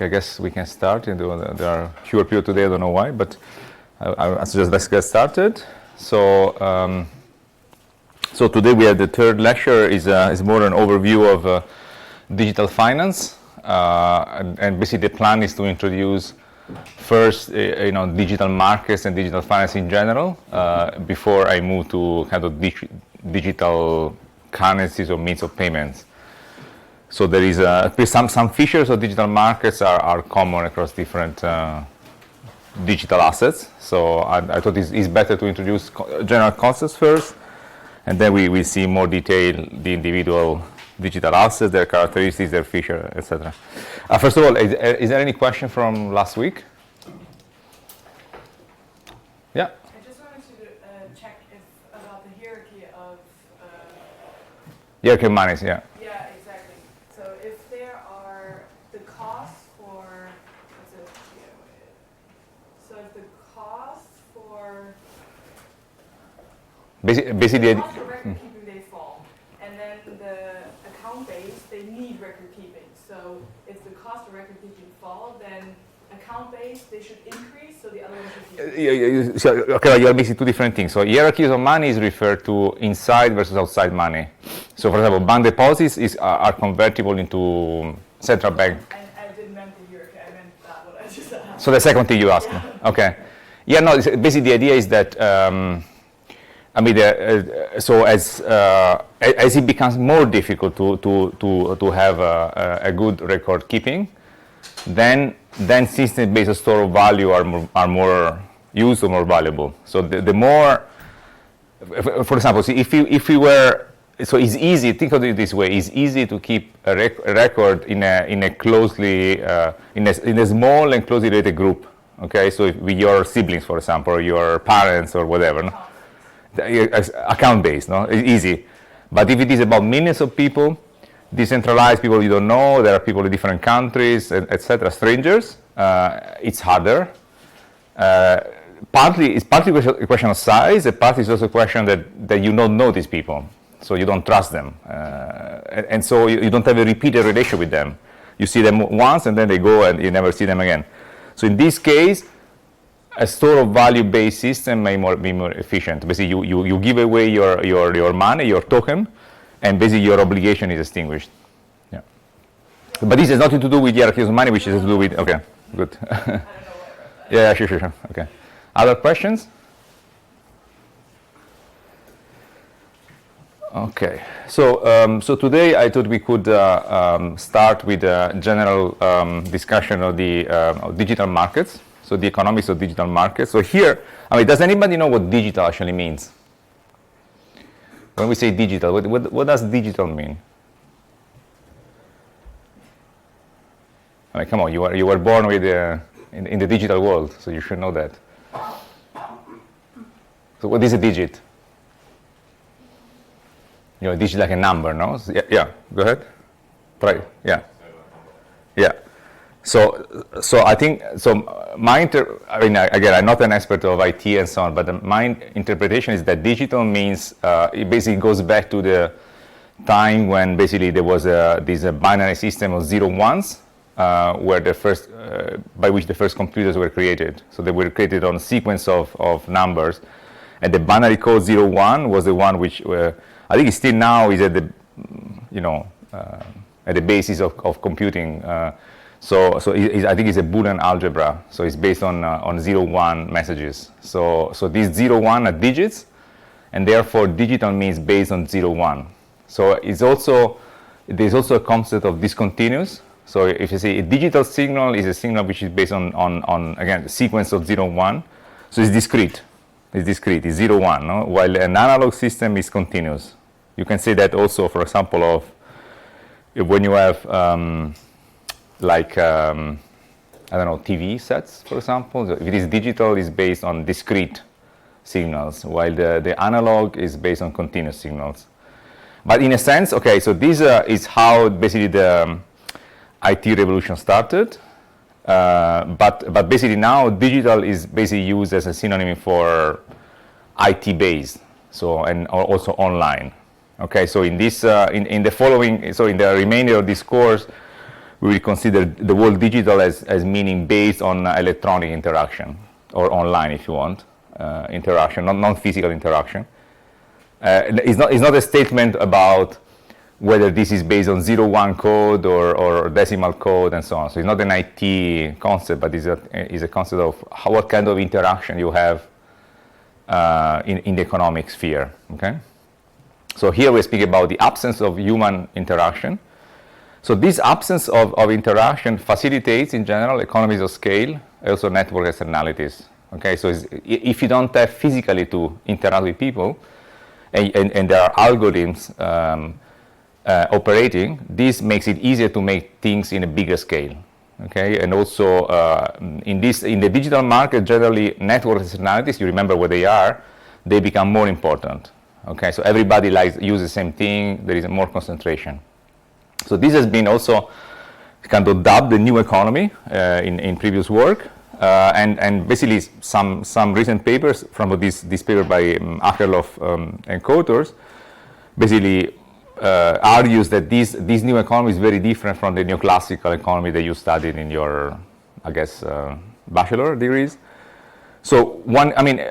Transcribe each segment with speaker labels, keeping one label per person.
Speaker 1: I guess we can start. There are fewer people today, I don't know why, but I suggest let's get started. So, so today we have the third lecture is more an overview of digital finance, and basically the plan is to introduce first, digital markets and digital finance in general, before I move to kind of digital currencies or means of payments. So there is some features of digital markets are common across different digital assets. So I thought it's better to introduce general concepts first, and then we will see in more detail the individual digital assets, their characteristics, their features, etc. First of all, is there any question from last week? Yeah.
Speaker 2: I just wanted to check about the hierarchy of.
Speaker 1: Hierarchy of monies, yeah.
Speaker 2: Yeah, exactly. So if there are the costs for, so if the costs for.
Speaker 1: Basically,
Speaker 2: the cost for record keeping they fall, and then the account base they need record keeping. So if the cost of record keeping fall, then account base they should increase, so the other one should decrease.
Speaker 1: Okay, you are mixing two different things. So hierarchies of money is referred to inside versus outside money. So for example, bank deposits are convertible into central bank.
Speaker 2: I didn't mean the hierarchy, I meant that what I just asked.
Speaker 1: So the second thing you asked.
Speaker 2: Yeah.
Speaker 1: Okay. Yeah, no, basically the idea is that, so as it becomes more difficult to have a good record keeping, then system-based store of value are more used or more valuable. So the more, for example, see, if we were, so it's easy. Think of it this way: it's easy to keep a record in a closely in a small and closely related group. Okay, so with your siblings, for example, or your parents or whatever, no? Account based, no, it's easy. But if it is about millions of people, decentralized people you don't know, there are people in different countries, etc., strangers, it's harder. It's partly a question of size, and partly it's also a question that you don't know these people, so you don't trust them, and so you don't have a repeated relationship with them. You see them once and then they go and you never see them again. So in this case, a store of value-based system may be more efficient. Basically, you give away your money, your token, and basically your obligation is extinguished. Yeah. But this has nothing to do with hierarchies of money, which has to do with, okay, good.
Speaker 2: I don't know why I wrote that.
Speaker 1: Yeah, sure. Okay. Other questions? Okay. So today I thought we could start with a general discussion of the digital markets. So the economics of digital markets. So here, does anybody know what digital actually means? When we say digital, what does digital mean? Come on, you were born with in the digital world, so you should know that. So what is a digit? A digit like a number, no? So, yeah. Go ahead. Try. Yeah. So I think again, I'm not an expert of IT and so on, but my interpretation is that digital means it basically goes back to the time when basically there was this binary system of 0 1s, where by which the first computers were created. So they were created on a sequence of numbers, and the binary code 0 1 was the one which I think still now is at the at the basis of computing. So I think it's a Boolean algebra. So it's based on 0-1 messages. So these 0-1 are digits, and therefore digital means based on 0-1. So there's also a concept of discontinuous. So if you say a digital signal is a signal which is based on again the sequence of 0-1. So it's discrete. It's 0-1. No? While an analog system is continuous. You can say that also, for example, of when you have TV sets, for example. So if it is digital, it's based on discrete signals, while the analog is based on continuous signals. But in a sense, okay, so this is how basically the IT revolution started. But basically now digital is basically used as a synonym for IT based, so and also online. Okay, so in this in the following, so in the remainder of this course, we will consider the word digital as meaning based on electronic interaction, or online, if you want, interaction, not non-physical interaction. It's not a statement about whether this is based on 0-1 code or decimal code and so on. So it's not an IT concept, but it's a concept of what kind of interaction you have in the economic sphere. Okay. So here we speak about the absence of human interaction. So this absence of interaction facilitates, in general, economies of scale, also network externalities. Okay, so if you don't have physically to interact with people, and there are algorithms operating, this makes it easier to make things in a bigger scale. Okay, and also in the digital market, generally network externalities, you remember what they are, they become more important. Okay, so everybody uses the same thing, there is more concentration. So this has been also kind of dubbed the new economy in previous work, and basically some recent papers from this paper by Akerlof and co-authors basically argues that this new economy is very different from the neoclassical economy that you studied in your, I guess, bachelor degrees. So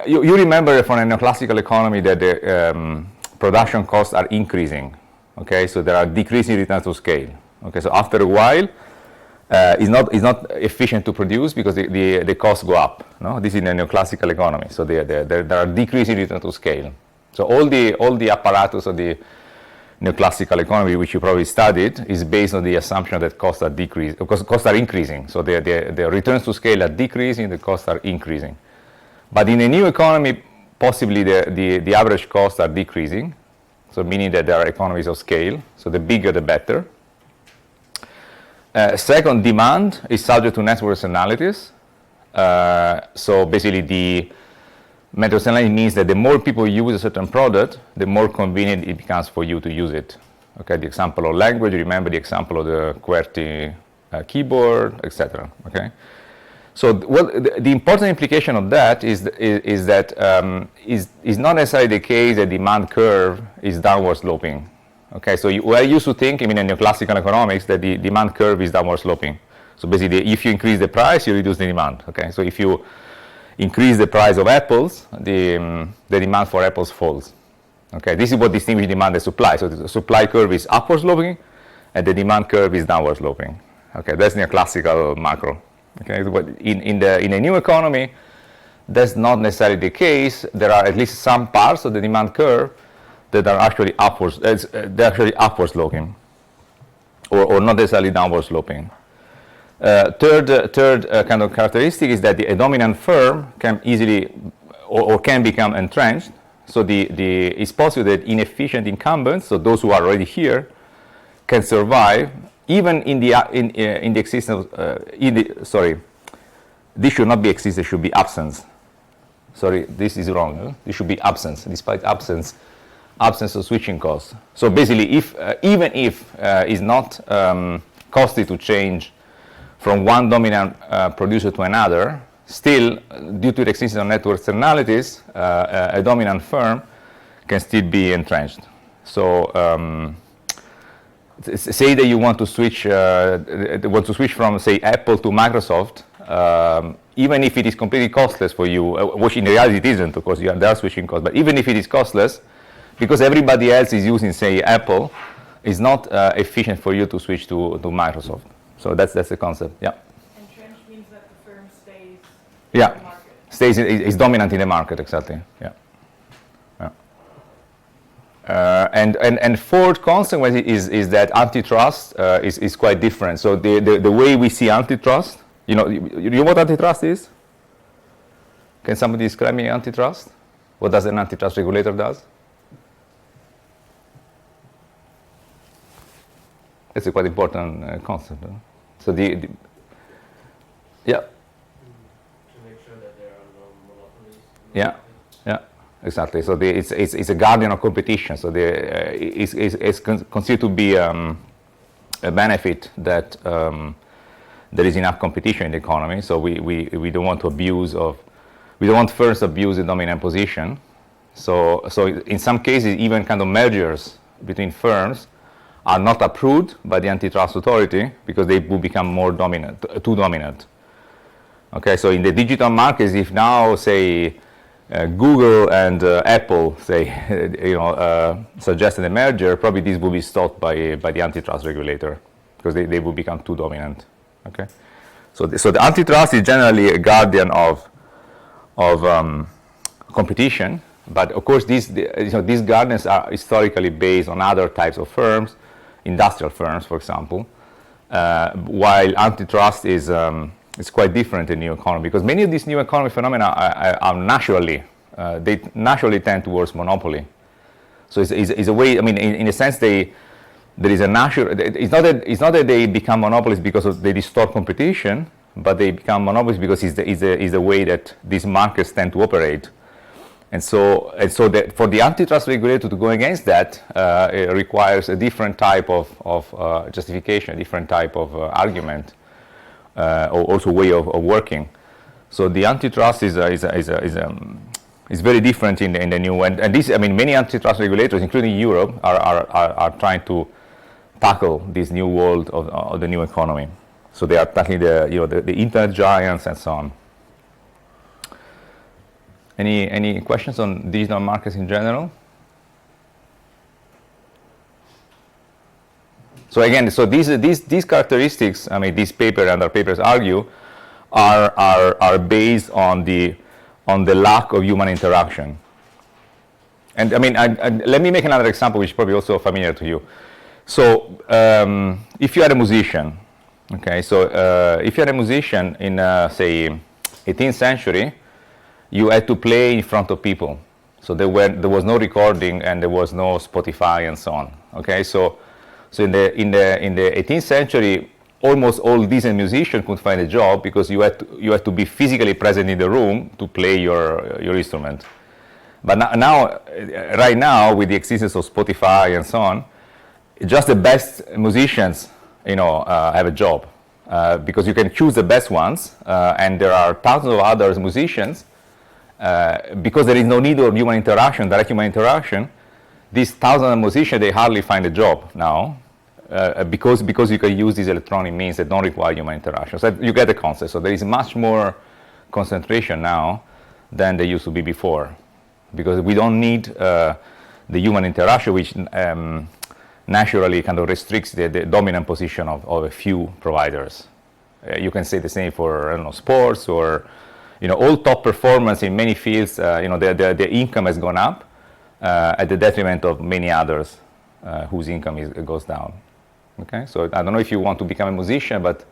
Speaker 1: you remember from a neoclassical economy that the production costs are increasing. Okay, so there are decreasing returns to scale. Okay, so after a while, it's not efficient to produce because the costs go up. No, this is in a neoclassical economy. So there are decreasing returns to scale. So all the apparatus of the neoclassical economy, which you probably studied, is based on the assumption that costs are increasing. So the returns to scale are decreasing, the costs are increasing. But in a new economy, possibly the average costs are decreasing. So meaning that there are economies of scale, so the bigger the better. Second, demand is subject to network externalities. So basically the network externality means that the more people use a certain product, the more convenient it becomes for you to use it. Okay, the example of language, remember the example of the QWERTY keyboard, etc. Okay. So the important implication of that is that is not necessarily the case that demand curve is downward sloping. Okay, so I used to think, in neoclassical economics, that the demand curve is downward sloping. So basically, if you increase the price, you reduce the demand. Okay, so if you increase the price of apples, the demand for apples falls. Okay, this is what distinguishes demand and supply. So the supply curve is upward sloping, and the demand curve is downward sloping. Okay, that's neoclassical macro. Okay, but in a new economy, that's not necessarily the case. There are at least some parts of the demand curve that are actually upwards. They're actually upward sloping, or not necessarily downward sloping. Third kind of characteristic is that a dominant firm can easily or can become entrenched. So it's possible that inefficient incumbents, so those who are already here, can survive even in the existence this should not be existence, should be absence. Sorry, this is wrong. Huh? This should be absence, despite absence of switching costs. So basically, even if it's not costly to change from one dominant producer to another, still, due to the existence of network externalities, a dominant firm can still be entrenched. So say that you want to switch from, say, Apple to Microsoft, even if it is completely costless for you, which in reality it isn't, of course, there are switching costs, but even if it is costless, because everybody else is using, say, Apple, it's not efficient for you to switch to Microsoft. So that's the concept, yeah.
Speaker 2: Entrenched means that the firm stays
Speaker 1: yeah.
Speaker 2: in the market.
Speaker 1: Is dominant in the market, exactly, yeah. And fourth consequence is that antitrust is quite different. So the way we see antitrust, you know what antitrust is? Can somebody describe me antitrust? What does an antitrust regulator does? It's a quite important concept. Huh? So yeah.
Speaker 3: To make sure that there are no monopolies.
Speaker 1: Yeah. Exactly. So it's a guardian of competition. So it's considered to be a benefit that there is enough competition in the economy. So we don't want we don't want firms to abuse the dominant position. So in some cases, even kind of mergers between firms are not approved by the antitrust authority because they will become more dominant, too dominant. Okay, so in the digital markets, if now say Google and Apple say suggested a merger, probably this will be stopped by the antitrust regulator because they will become too dominant. Okay, so the antitrust is generally a guardian of competition, but of course these guardians are historically based on other types of firms, industrial firms, for example, while antitrust is quite different in new economy because many of these new economy phenomena are naturally they naturally tend towards monopoly. So it's a way. I mean, in a sense, there is a natural. It's not that they become monopolies because they distort competition, but they become monopolies because it's the way that these markets tend to operate. And so that for the antitrust regulator to go against that, it requires a different type of justification, a different type of argument, or also way of working. So the antitrust is very different in the new one. And this, I mean, many antitrust regulators, including Europe, are trying to tackle this new world of the new economy. So they are tackling the internet giants and so on. Any questions on digital markets in general? So again, so these characteristics, I mean, this paper and other papers argue, are based on the lack of human interaction. And I mean, let me make another example, which is probably also familiar to you. So if you are a musician, okay, so if you are a musician in say 18th century, you had to play in front of people. So there was no recording and there was no Spotify and so on. Okay, so in the 18th century, almost all decent musicians could find a job because you had to be physically present in the room to play your instrument. But right now, with the existence of Spotify and so on, just the best musicians, have a job because you can choose the best ones, and there are thousands of other musicians. Because there is no need of human interaction, direct human interaction, these thousands of musicians, they hardly find a job now because you can use these electronic means that don't require human interaction. So you get the concept. So there is much more concentration now than there used to be before because we don't need the human interaction, which naturally kind of restricts the dominant position of a few providers. You can say the same for, I don't know, sports or all top performance in many fields, their income has gone up at the detriment of many others whose income goes down. Okay, so I don't know if you want to become a musician, but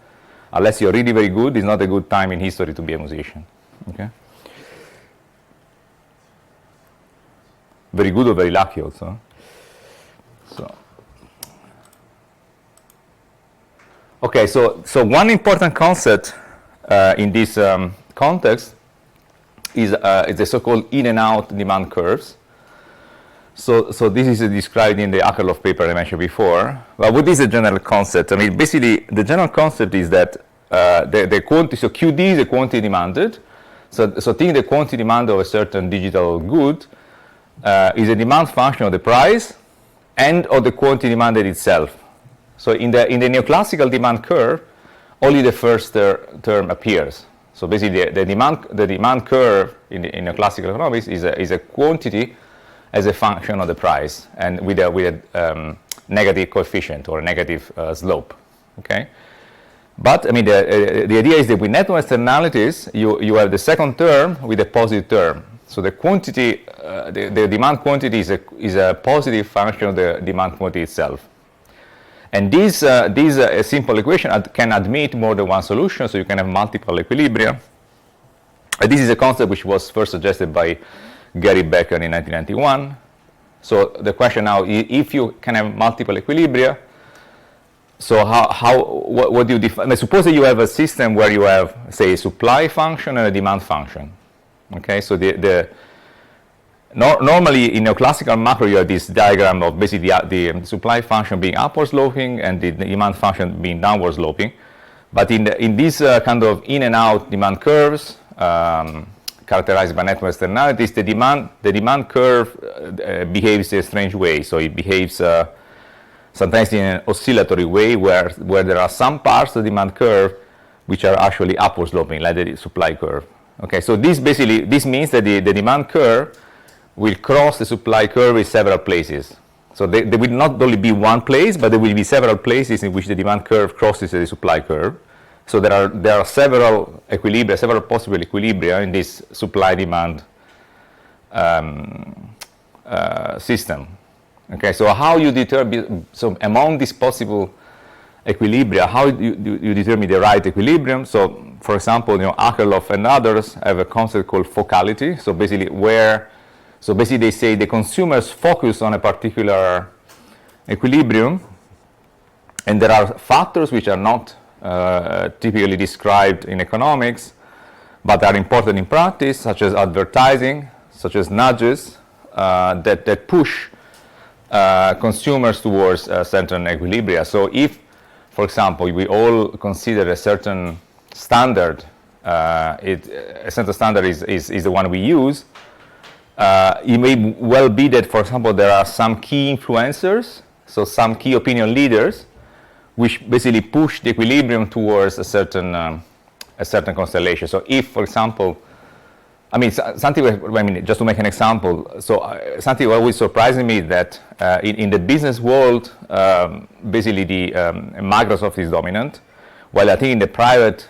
Speaker 1: unless you're really very good, it's not a good time in history to be a musician. Okay, very good or very lucky also. So, okay, so one important concept in this context is the so-called in and out demand curves. So this is described in the Akerlof paper I mentioned before. But what is the general concept? I mean, basically, the general concept is that the quantity, so QD is the quantity demanded. So think the quantity demand of a certain digital good is a demand function of the price and of the quantity demanded itself. So in the neoclassical demand curve, only the first term appears. So basically, the demand curve in a classical economics is a quantity as a function of the price, and with a negative coefficient or a negative slope. Okay, but I mean the idea is that with network externalities, you have the second term with a positive term. So the quantity, the demand quantity is a positive function of the demand quantity itself. And this simple equation can admit more than one solution, so you can have multiple equilibria. This is a concept which was first suggested by Gary Becker in 1991. So the question now, if you can have multiple equilibria, so what do you define? Suppose that you have a system where you have, say, a supply function and a demand function. Okay, so normally in neoclassical macro you have this diagram of basically the supply function being upward sloping and the demand function being downward sloping. But in these kind of in and out demand curves characterized by network externalities, the demand curve behaves a strange way. So it behaves sometimes in an oscillatory way where there are some parts of the demand curve which are actually upward sloping, like the supply curve. Okay, so this means that the demand curve will cross the supply curve in several places. So there will not only be one place, but there will be several places in which the demand curve crosses the supply curve. So there are several equilibria, several possible equilibria in this supply-demand system. Okay, so how you determine, so among these possible equilibria, how you determine the right equilibrium? So, for example, Akerlof and others have a concept called focality. So basically they say the consumers focus on a particular equilibrium, and there are factors which are not typically described in economics, but are important in practice, such as advertising, such as nudges, that push consumers towards a certain equilibria. So if, for example, we all consider a certain standard, a certain standard is the one we use, it may well be that, for example, there are some key influencers, so some key opinion leaders, which basically push the equilibrium towards a certain constellation. So if, for example, just to make an example, so something always surprising me that in the business world, basically the Microsoft is dominant, while I think in the private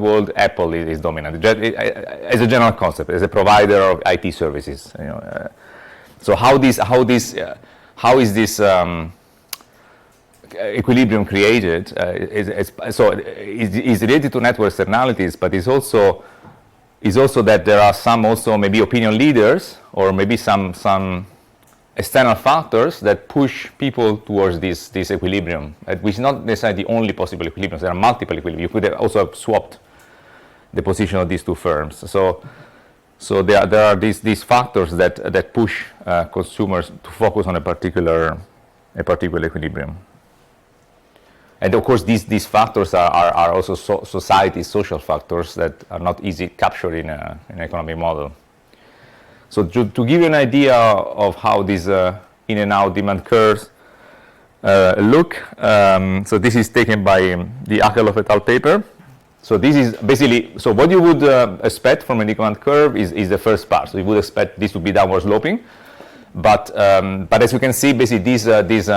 Speaker 1: world, Apple is dominant, as a general concept, as a provider of IT services. So how is this equilibrium created? Is related to network externalities, but is also that there are some also maybe opinion leaders or maybe some external factors that push people towards this equilibrium, which is not necessarily the only possible equilibrium. There are multiple equilibriums. You could also have swapped the position of these two firms. So there are these factors that push consumers to focus on a particular equilibrium. And of course, these factors are also society's social factors that are not easy captured in an economic model. So to give you an idea of how these in and out demand curves look, so this is taken by the Akerlof et al. Paper. So this is basically, so what you would expect from a demand curve is the first part. So you would expect this to be downward sloping, but as you can see, basically these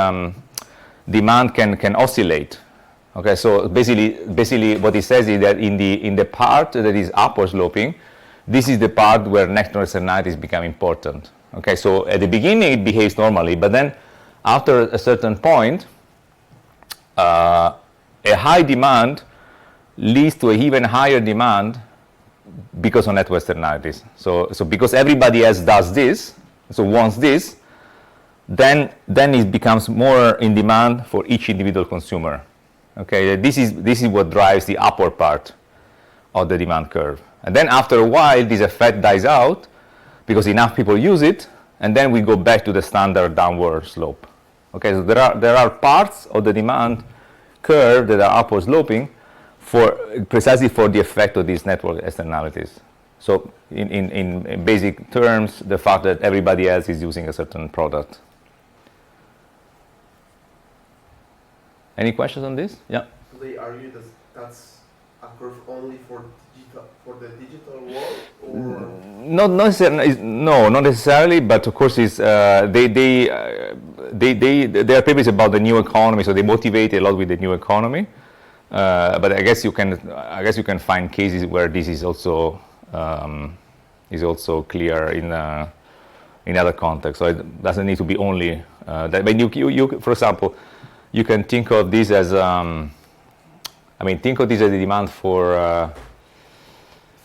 Speaker 1: demand can oscillate. Okay, so basically what it says is that in the part that is upward sloping, this is the part where network externalities become important. Okay, so at the beginning it behaves normally, but then after a certain point, a high demand leads to an even higher demand because of network externalities. So because everybody else does this, so wants this, then it becomes more in demand for each individual consumer. Okay, this is what drives the upward part of the demand curve. And then after a while, this effect dies out because enough people use it, and then we go back to the standard downward slope. Okay, so there are parts of the demand curve that are upward sloping precisely for the effect of these network externalities. So in basic terms, the fact that everybody else is using a certain product. Any questions on this? Yeah.
Speaker 4: Do they argue that that's a curve only for the digital world, or
Speaker 1: not necessarily, but of course it's there are papers about the new economy, so they motivate a lot with the new economy. But I guess you can find cases where this is also clear in other contexts. So it doesn't need to be only that. But you for example, you can think of this as think of this as a demand for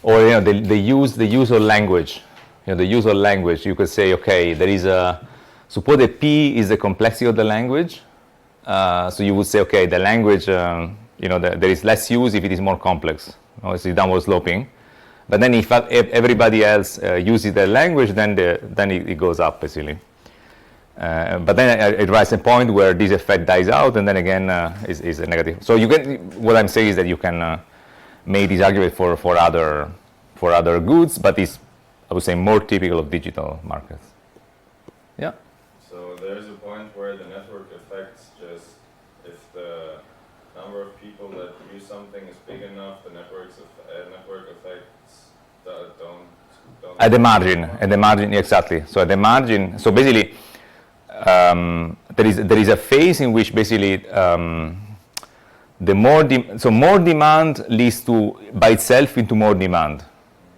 Speaker 1: the use of language. The use of language. You could say, okay, there is suppose that P is the complexity of the language. So you would say, okay, the language, there is less use if it is more complex. It's downward sloping. But then if everybody else uses the language, then it goes up basically. But then it rises a point where this effect dies out, and then again is a negative. So what I'm saying is that you can make this argument for other goods, but it's, I would say, more typical of digital markets. Yeah.
Speaker 5: So there's a point where the network effects just if the number of people that use something is big enough, the network effects that don't
Speaker 1: at the margin, exactly. So at the margin, so basically, there is a phase in which basically the more demand leads to by itself into more demand,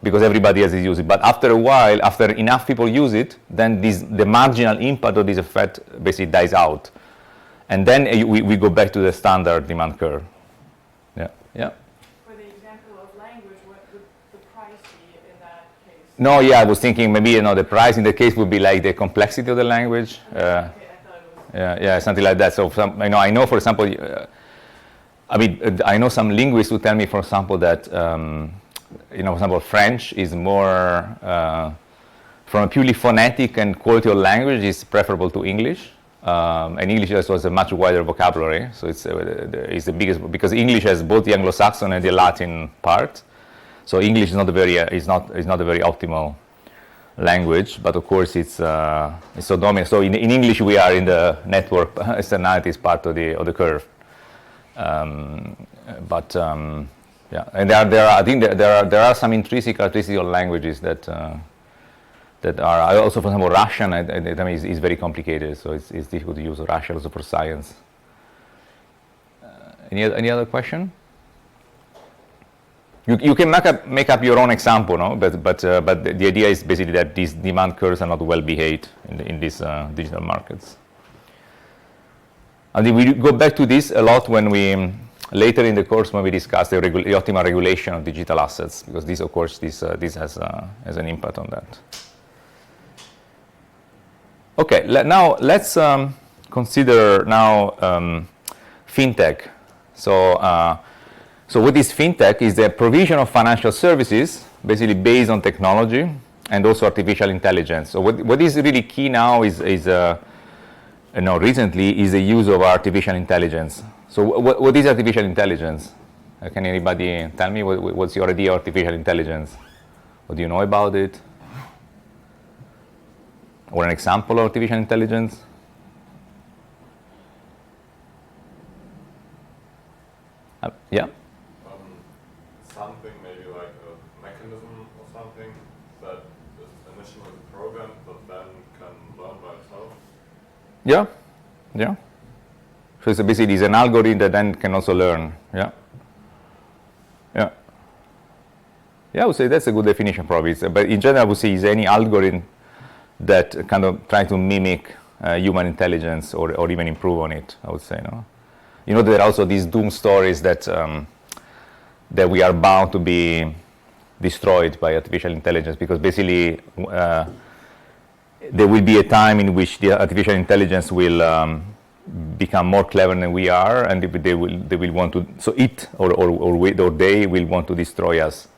Speaker 1: because everybody has to use it. But after a while, after enough people use it, then the marginal impact of this effect basically dies out, and then we go back to the standard demand curve. Yeah. Yeah.
Speaker 2: For the example of language, what would the price be in that case?
Speaker 1: No, yeah, I was thinking maybe the price in the case would be like the complexity of the language.
Speaker 2: Okay, I thought it was.
Speaker 1: Yeah, something like that. So I know, for example, I know some linguists who tell me, for example, that for example, French is more from a purely phonetic and quality of language is preferable to English. And English also has a much wider vocabulary, so it's the biggest, because English has both the Anglo-Saxon and the Latin part. So English is not a very optimal language, but of course it's so dominant. So in English we are in the network externalities part of the curve. Yeah, and I think there are some intrinsic characteristics of languages that are also, for example, Russian. I mean, is very complicated, so it's difficult to use Russian also for science. Any other question? You can make up your own example, no? But the idea is basically that these demand curves are not well behaved in these digital markets. And we go back to this a lot when we later in the course when we discuss the optimal regulation of digital assets, because this, of course, this has an impact on that. Okay, now let's consider now fintech. So what is fintech is the provision of financial services, basically based on technology and also artificial intelligence. So what is really key now is recently is the use of artificial intelligence. So what is artificial intelligence? Can anybody tell me what's your idea of artificial intelligence? What do you know about it? Or an example of artificial intelligence? Yeah?
Speaker 5: Something maybe like a mechanism or something that is initially programmed but then can learn by itself.
Speaker 1: Yeah. So it's basically an algorithm that then can also learn. Yeah, I would say that's a good definition probably. But in general, I would say is any algorithm that kind of try to mimic human intelligence or even improve on it, I would say. No? There are also these doom stories that we are bound to be destroyed by artificial intelligence, because basically there will be a time in which the artificial intelligence will become more clever than we are, and they will want to. So it or they will want to destroy us.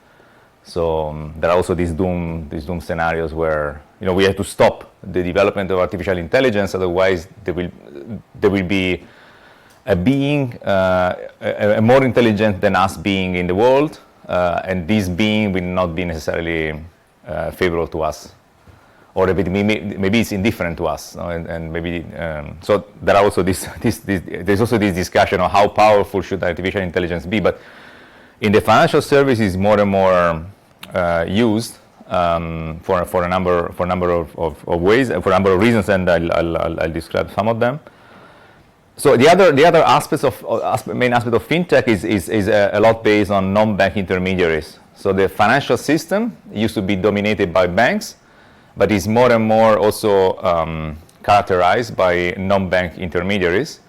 Speaker 1: So there are also these doom scenarios where we have to stop the development of artificial intelligence. Otherwise, there will be a being, a more intelligent than us being in the world, and this being will not be necessarily favorable to us, or maybe it's indifferent to us, and maybe so there are also there's also this discussion of how powerful should artificial intelligence be. But in the financial services, more and more used for a number of ways, for a number of reasons, and I'll describe some of them. So the other main aspect of fintech is a lot based on non-bank intermediaries. So the financial system used to be dominated by banks, but is more and more also characterized by non-bank intermediaries.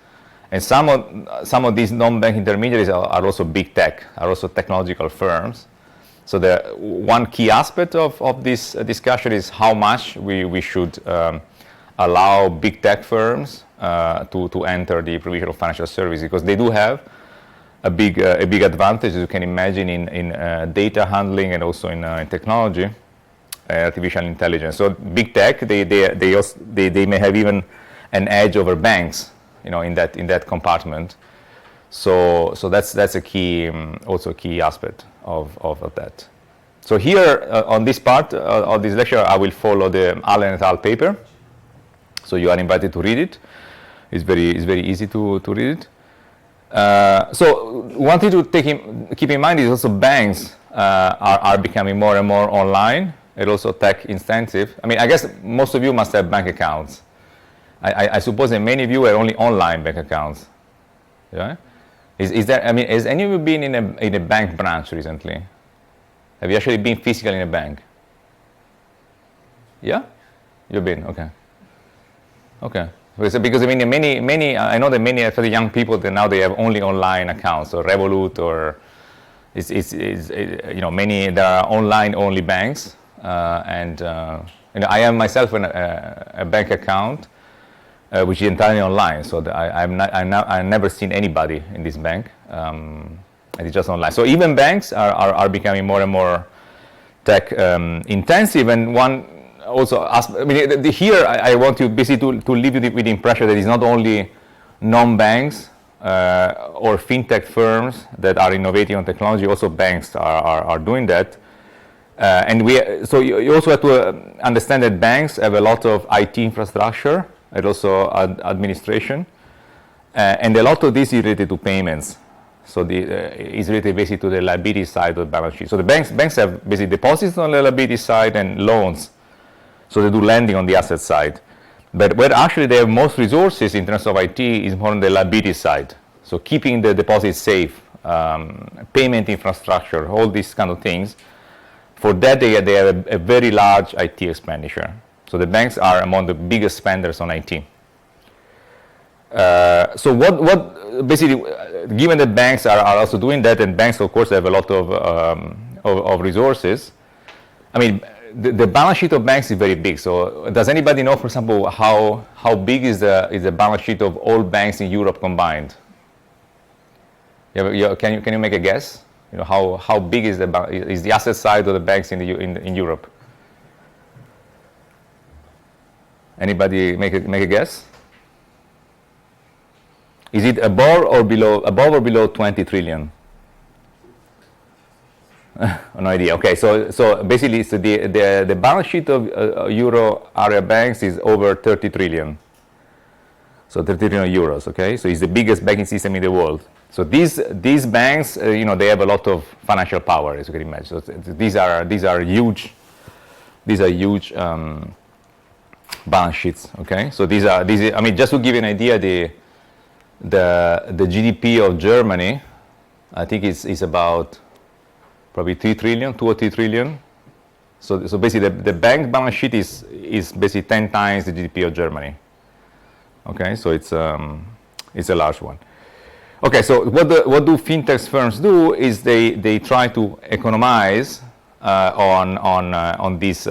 Speaker 1: And some of these non-bank intermediaries are also big tech, are also technological firms. So the one key aspect of this discussion is how much we should allow big tech firms to enter the provision of financial services, because they do have a big advantage, as you can imagine, in data handling and also in technology, artificial intelligence. So big tech, they may have even an edge over banks, in that compartment. So that's a key, also a key aspect of that. So here on this part of this lecture, I will follow the Allen et al. Paper. So you are invited to read it. It's very easy to read it. So one thing to keep in mind is also banks are becoming more and more online. It's also tech intensive. I mean, I guess most of you must have bank accounts. I suppose that many of you are only online bank accounts. Yeah. Is there? I mean, has any of you been in a bank branch recently? Have you actually been physically in a bank? Yeah, you've been. Okay. Okay. Because I mean, many. I know that many, especially young people, that now they have only online accounts, or Revolut, or many. There are online only banks, and I have myself a bank account, which is entirely online. So I've never seen anybody in this bank. And it's just online. So even banks are becoming more and more tech intensive. And one also ask, I mean, here I want to basically to leave you with the impression that it's not only non-banks or fintech firms that are innovating on technology. Also banks are doing that. So you also have to understand that banks have a lot of IT infrastructure and also administration, and a lot of this is related to payments. So is related basically to the liability side of the balance sheet. So the banks have basically deposits on the liability side and loans. So they do lending on the asset side. But where actually they have most resources in terms of IT is more on the liability side. So keeping the deposits safe, payment infrastructure, all these kind of things. For that they have a very large IT expenditure. So the banks are among the biggest spenders on IT. So what basically, given that banks are also doing that, and banks of course have a lot of resources. I mean, the balance sheet of banks is very big. So does anybody know, for example, how big is the balance sheet of all banks in Europe combined? Can you make a guess? You know, how big is the asset side of the banks in Europe? Anybody make a guess? Is it above or below 20 trillion? No idea. Okay, so basically, the balance sheet of Euro area banks is over 30 trillion. So 30 trillion euros. Okay, so it's the biggest banking system in the world. So these banks, they have a lot of financial power, as you can imagine. So these are huge. These are huge balance sheets. Okay, so these are. I mean, just to give you an idea, the GDP of Germany, I think is about probably 3 trillion, 2 or 3 trillion. So basically the bank balance sheet is basically 10 times the GDP of Germany. Okay, so it's a large one. Okay, so what do fintech firms do is they try to economize on this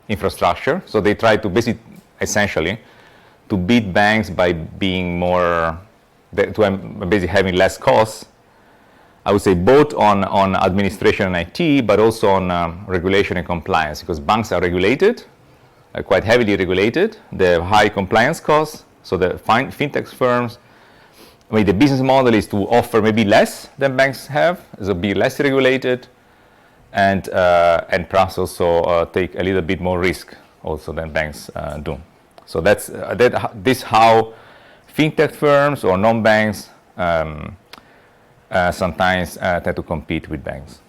Speaker 1: infrastructure. So they try to essentially to beat banks by being more, basically having less costs. I would say both on administration and IT, but also on regulation and compliance, because banks are regulated, quite heavily regulated. They have high compliance costs. So the fintech firms, I mean, the business model is to offer maybe less than banks have, so be less regulated, and perhaps also take a little bit more risk also than banks do. So this how fintech firms or non-banks sometimes tend to compete with banks.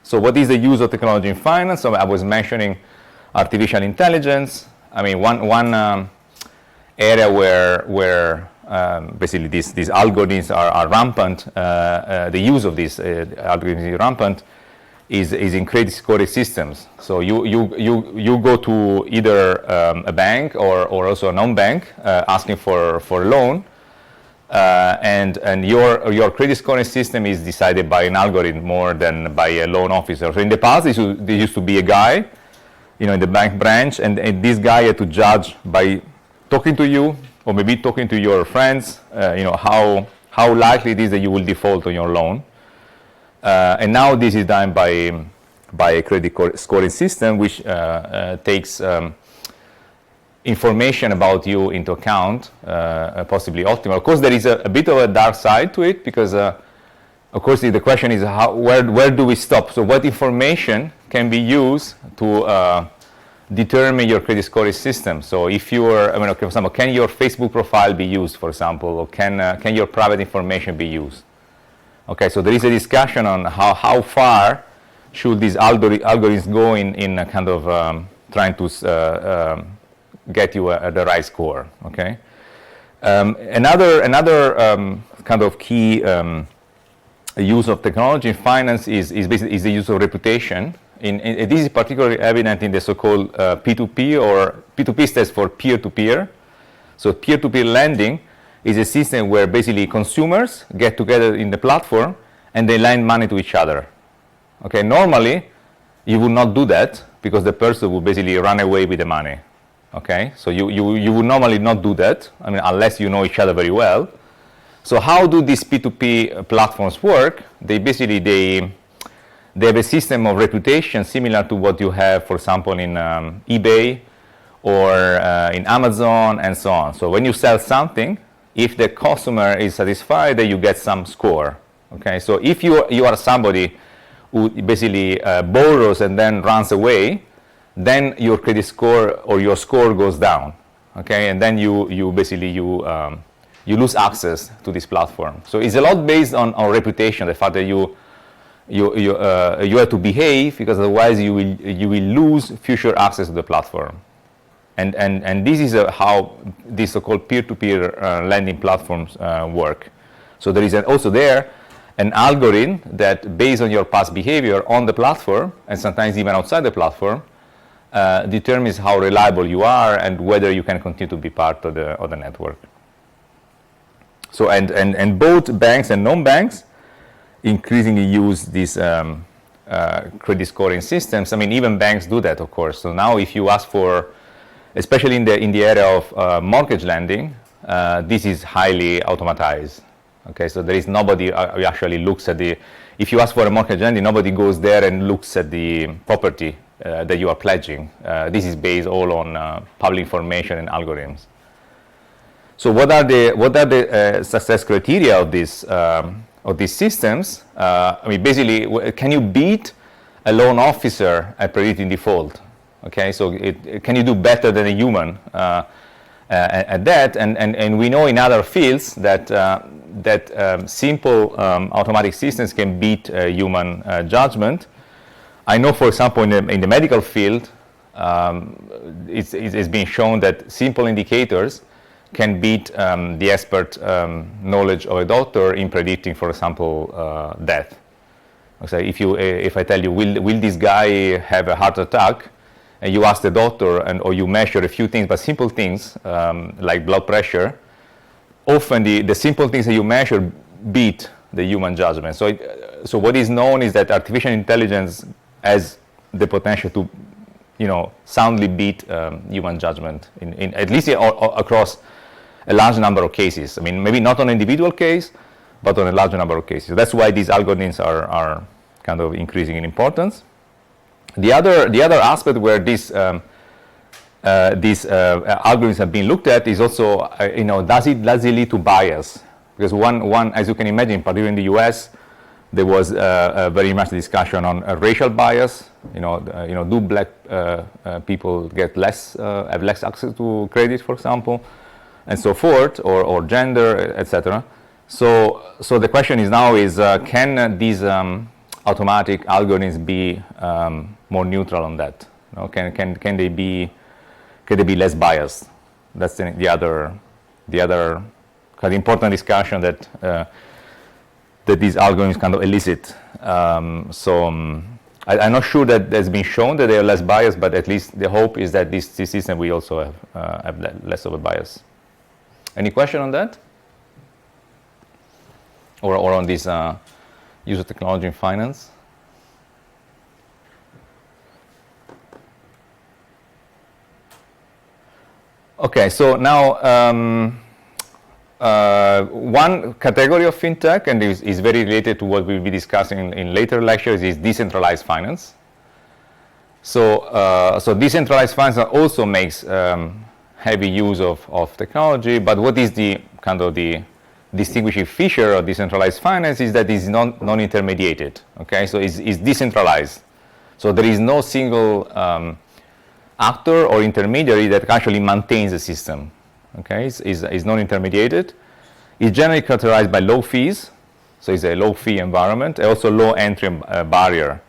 Speaker 1: So what is the use of technology in finance? So I was mentioning artificial intelligence. I mean, one area where basically these algorithms are rampant, the use of these algorithms is rampant, is in credit scoring systems. So you go to either a bank or also a non-bank asking for a loan, and your credit scoring system is decided by an algorithm more than by a loan officer. So in the past, there used to be a guy, in the bank branch, and this guy had to judge by talking to you or maybe talking to your friends, how likely it is that you will default on your loan. And now this is done by a credit scoring system, which takes information about you into account, possibly optimal. Of course, there is a bit of a dark side to it, because of course the question is where do we stop? So what information can be used to determine your credit scoring system. So if you're, I mean, okay, for example, can your Facebook profile be used, for example, or can your private information be used? Okay, so there is a discussion on how far should these algorithms go in a kind of trying to get you the right score. Okay. Another kind of key use of technology in finance is the use of reputation. This is particularly evident in the so-called P2P, or P2P stands for peer-to-peer. So peer-to-peer lending is a system where basically consumers get together in the platform and they lend money to each other. Okay, normally you would not do that because the person would basically run away with the money. Okay, so you would normally not do that, I mean, unless you know each other very well. So how do these P2P platforms work? They basically they have a system of reputation similar to what you have, for example, in eBay or in Amazon and so on. So when you sell something, if the customer is satisfied, then you get some score. Okay, so if you are somebody who basically borrows and then runs away, then your credit score or your score goes down. Okay, and then you basically lose access to this platform. So it's a lot based on reputation, the fact that you have to behave, because otherwise you will lose future access to the platform. And this is how these so-called peer-to-peer lending platforms work. So there is also there an algorithm that, based on your past behavior on the platform, and sometimes even outside the platform, determines how reliable you are and whether you can continue to be part of the network. So and both banks and non-banks increasingly use these credit scoring systems. I mean, even banks do that, of course. So now if you ask for, especially in the area of mortgage lending, this is highly automatized. Okay, so there is nobody who actually looks at if you ask for a mortgage lending, nobody goes there and looks at the property that you are pledging. This is based all on public information and algorithms. So what are the success criteria of these systems? I mean, basically, can you beat a loan officer at predicting default? Okay, so can you do better than a human at that? And we know in other fields that simple automatic systems can beat human judgment. I know, for example, in the medical field, it's been shown that simple indicators can beat the expert knowledge of a doctor in predicting, for example, death. So if I tell you, will this guy have a heart attack, and you ask the doctor, or you measure a few things, but simple things like blood pressure, often the simple things that you measure beat the human judgment. So what is known is that artificial intelligence has the potential to, soundly beat human judgment in at least across a large number of cases. I mean, maybe not on an individual case, but on a large number of cases. So that's why these algorithms are kind of increasing in importance. The other aspect where these algorithms have been looked at is also, does it lead to bias? Because one, as you can imagine, particularly in the U.S., there was very much discussion on racial bias. Do black people get have less access to credit, for example, and so forth, or gender, etc. So the question is now can these automatic algorithms be more neutral on that? Can they be less biased? That's the other kind of important discussion that these algorithms kind of elicit. I'm not sure that has been shown that they are less biased, but at least the hope is that this system will also have less of a bias. Any question on that? Or on this use of technology in finance? Okay, so now one category of fintech, and is very related to what we'll be discussing in later lectures, is decentralized finance. So decentralized finance also makes heavy use of technology, but what is the kind of the distinguishing feature of decentralized finance is that it's non-intermediated. Okay, so it's decentralized. So there is no single actor or intermediary that actually maintains the system. Okay, is non-intermediated. It's generally characterized by low fees, so it's a low fee environment, and also low entry barrier.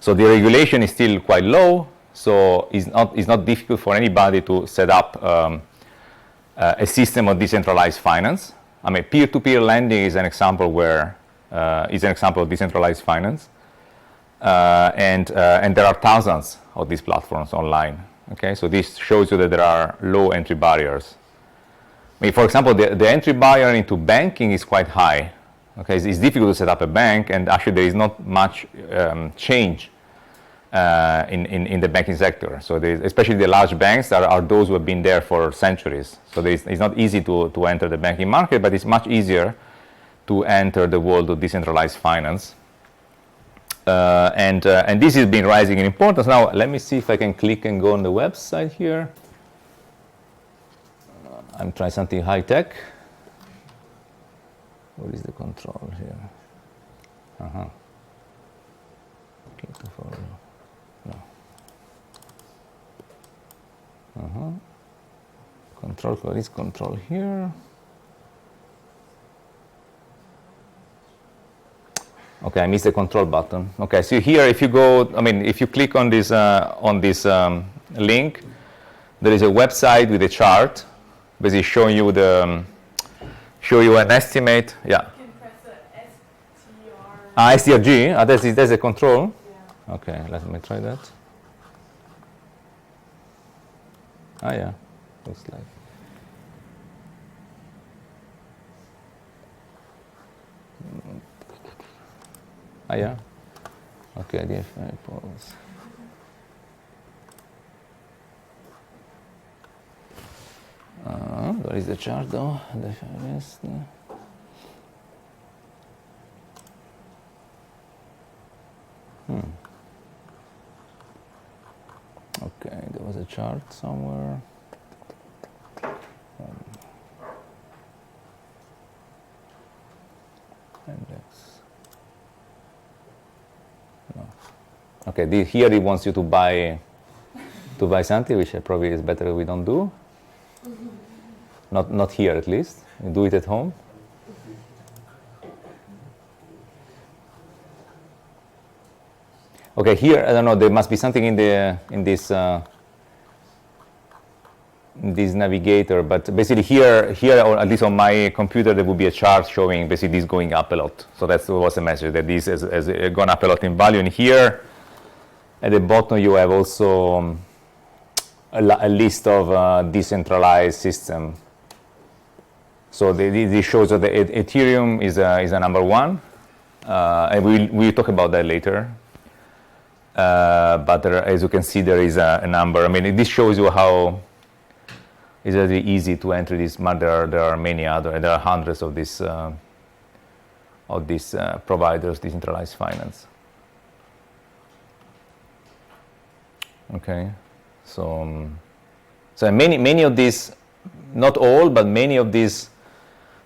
Speaker 1: So the regulation is still quite low, so it's not difficult for anybody to set up a system of decentralized finance. I mean, peer-to-peer lending is an example where is an example of decentralized finance, and there are thousands of these platforms online. Okay, so this shows you that there are low entry barriers. I mean, for example, the entry barrier into banking is quite high. Okay, it's difficult to set up a bank, and actually there is not much change in the banking sector. So especially the large banks are those who have been there for centuries. So it's not easy to enter the banking market, but it's much easier to enter the world of decentralized finance. And this has been rising in importance. Now, let me see if I can click and go on the website here. I'm trying something high tech. What is the control here? Click to follow. No. Control, what is control here? Okay, I missed the control button. Okay, so here, if you go, I mean, if you click on this link, there is a website with a chart, basically showing you show you an estimate. Yeah.
Speaker 2: You can press the STR.
Speaker 1: STRG. That's a control.
Speaker 2: Yeah.
Speaker 1: Okay, let me try that. Yeah, looks like. Yeah. Okay, DeFi pause. Where is the chart though? DeFi rest. Okay, there was a chart somewhere. Index. No. Okay, here it wants you to buy something, which probably is better we don't do. Not here at least. You do it at home. Okay, here I don't know. There must be something in this navigator, but basically here, or at least on my computer, there will be a chart showing basically this going up a lot. So that was the message, that this has gone up a lot in value. And here at the bottom, you have also a list of decentralized system. So this shows that the Ethereum is a number one, and we'll talk about that later. But there, as you can see, there is a number. I mean, this shows you how it's very easy to enter this. There are many other. There are hundreds of these providers, decentralized finance. Okay, so many of these, not all, but many of these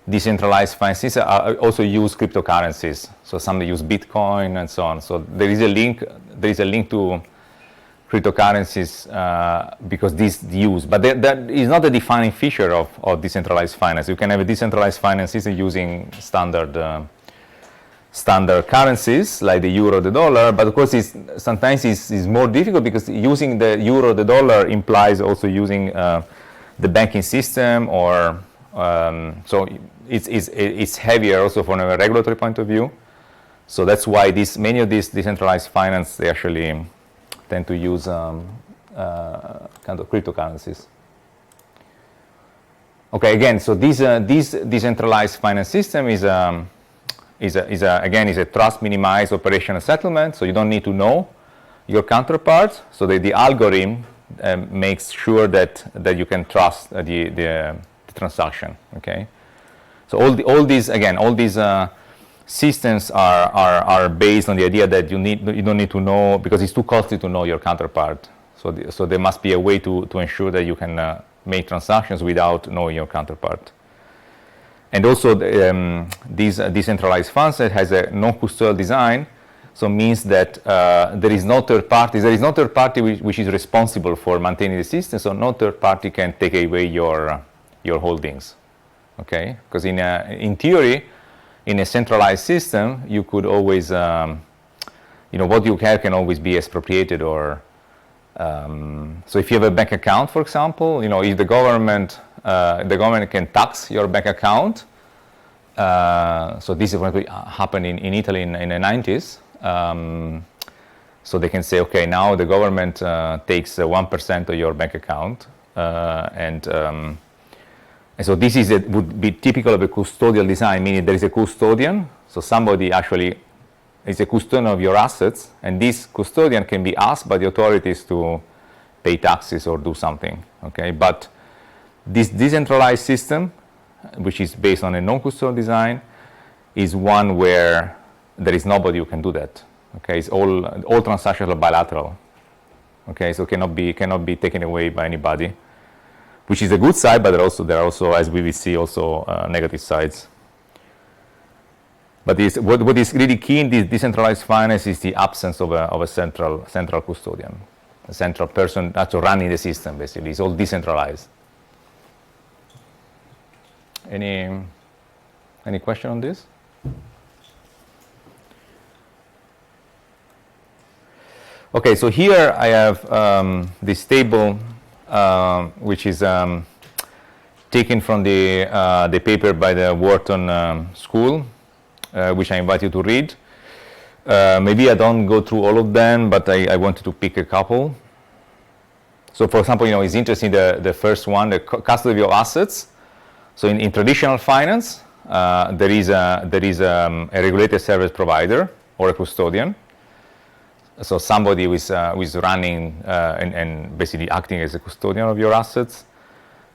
Speaker 1: decentralized finances also use cryptocurrencies. So some use Bitcoin and so on. So there is a link to cryptocurrencies because this use, but that is not a defining feature of decentralized finance. You can have a decentralized finance system using standard currencies like the euro, the dollar, but of course sometimes it's more difficult because using the euro, the dollar implies also using the banking system, or so it's heavier also from a regulatory point of view. So that's why many of these decentralized finance, they actually tend to use kind of cryptocurrencies. Okay, again, so this decentralized finance system is a trust minimized operational settlement. So you don't need to know your counterparts. So the algorithm makes sure that you can trust the transaction. Okay, so all these systems are based on the idea that you don't need to know, because it's too costly to know your counterpart. So there must be a way to ensure that you can make transactions without knowing your counterpart. And also these decentralized funds that has a non-custodial design, So it means that there is no third party. There is no third party which is responsible for maintaining the system. So no third party can take away your holdings. Okay, because in theory, in a centralized system, you could always, what you have can always be expropriated. Or so if you have a bank account, for example, if the government can tax your bank account. So this is what happened in Italy in the 90s. So they can say, okay, now the government takes 1% of your bank account, and so this would be typical of a custodial design, meaning there is a custodian. So somebody actually is a custodian of your assets, and this custodian can be asked by the authorities to pay taxes or do something. Okay, but this decentralized system, which is based on a non-custodial design, is one where there is nobody who can do that. Okay, it's all transactions are bilateral. Okay, so cannot be taken away by anybody, which is a good side, but there are also, as we will see, also negative sides. But what is really key in this decentralized finance is the absence of a central custodian, a central person that's running the system. Basically, it's all decentralized. Any question on this? Okay, so here I have this table, which is taken from the paper by the Wharton School, which I invite you to read. Maybe I don't go through all of them, but I wanted to pick a couple. So, for example, it's interesting the first one, the custody of assets. So in traditional finance, there is a regulated service provider or a custodian. So somebody who is running and basically acting as a custodian of your assets.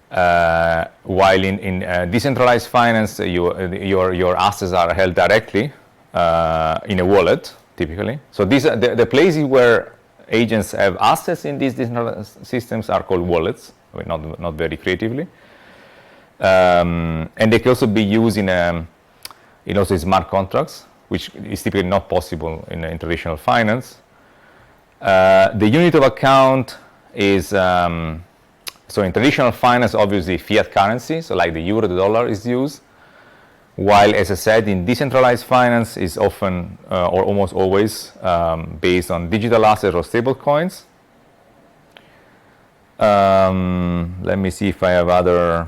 Speaker 1: While in decentralized finance, your assets are held directly in a wallet, typically. So these are the places where agents have assets in these decentralized systems are called wallets, not very creatively. And they can also be used in also smart contracts, which is typically not possible in traditional finance. The unit of account is, so in traditional finance, obviously fiat currency, so like the euro, the dollar is used. While, as I said, in decentralized finance is often or almost always based on digital assets or stable coins. Let me see if I have other.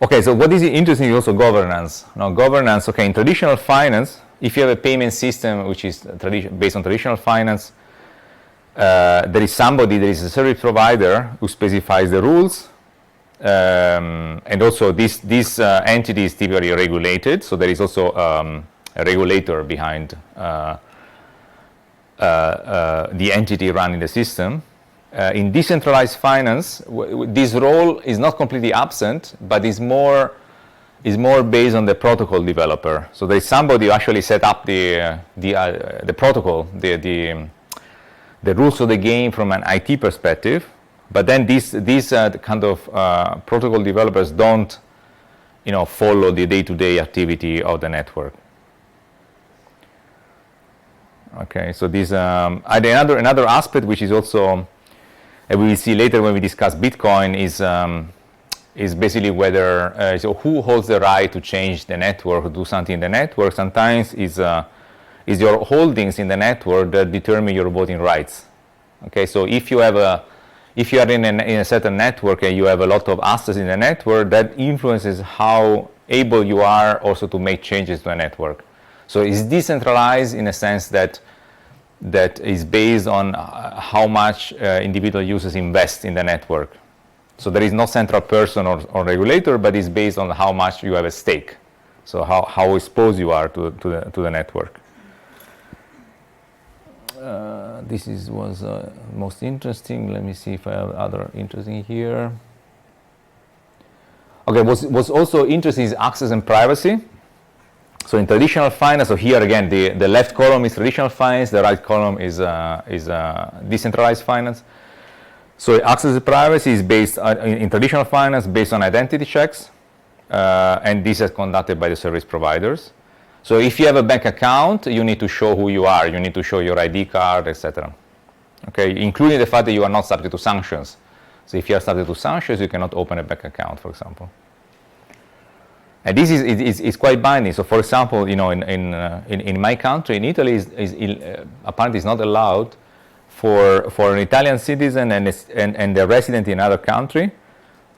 Speaker 1: Okay, so what is interesting is also governance. Now, governance, okay, in traditional finance, if you have a payment system which is based on traditional finance, there is a service provider who specifies the rules, and also this entity is typically regulated, so there is also a regulator behind the entity running the system. In decentralized finance, this role is not completely absent, but is more based on the protocol developer. So there is somebody who actually set up the protocol, the rules of the game from an IT perspective. But then these kind of protocol developers don't, follow the day-to-day activity of the network. Okay, so this another aspect which is also. And we will see later when we discuss Bitcoin is basically whether so who holds the right to change the network, do something in the network. Sometimes is your holdings in the network that determine your voting rights. Okay, so if you are in a certain network and you have a lot of assets in the network, that influences how able you are also to make changes to a network. So it's decentralized in a sense that is based on how much individual users invest in the network. So there is no central person or regulator, but it's based on how much you have at stake. So how exposed you are to the network. This was most interesting. Let me see if I have other interesting here. Okay, what's also interesting is access and privacy. So in traditional finance, so here again, the left column is traditional finance, the right column is decentralized finance. So access to privacy is based in traditional finance based on identity checks, and this is conducted by the service providers. So if you have a bank account, you need to show who you are. You need to show your ID card, etc. Okay, including the fact that you are not subject to sanctions. So if you are subject to sanctions, you cannot open a bank account, for example. And this is quite binding. So, for example, you know, in my country, in Italy, apparently it's not allowed for an Italian citizen and a resident in another country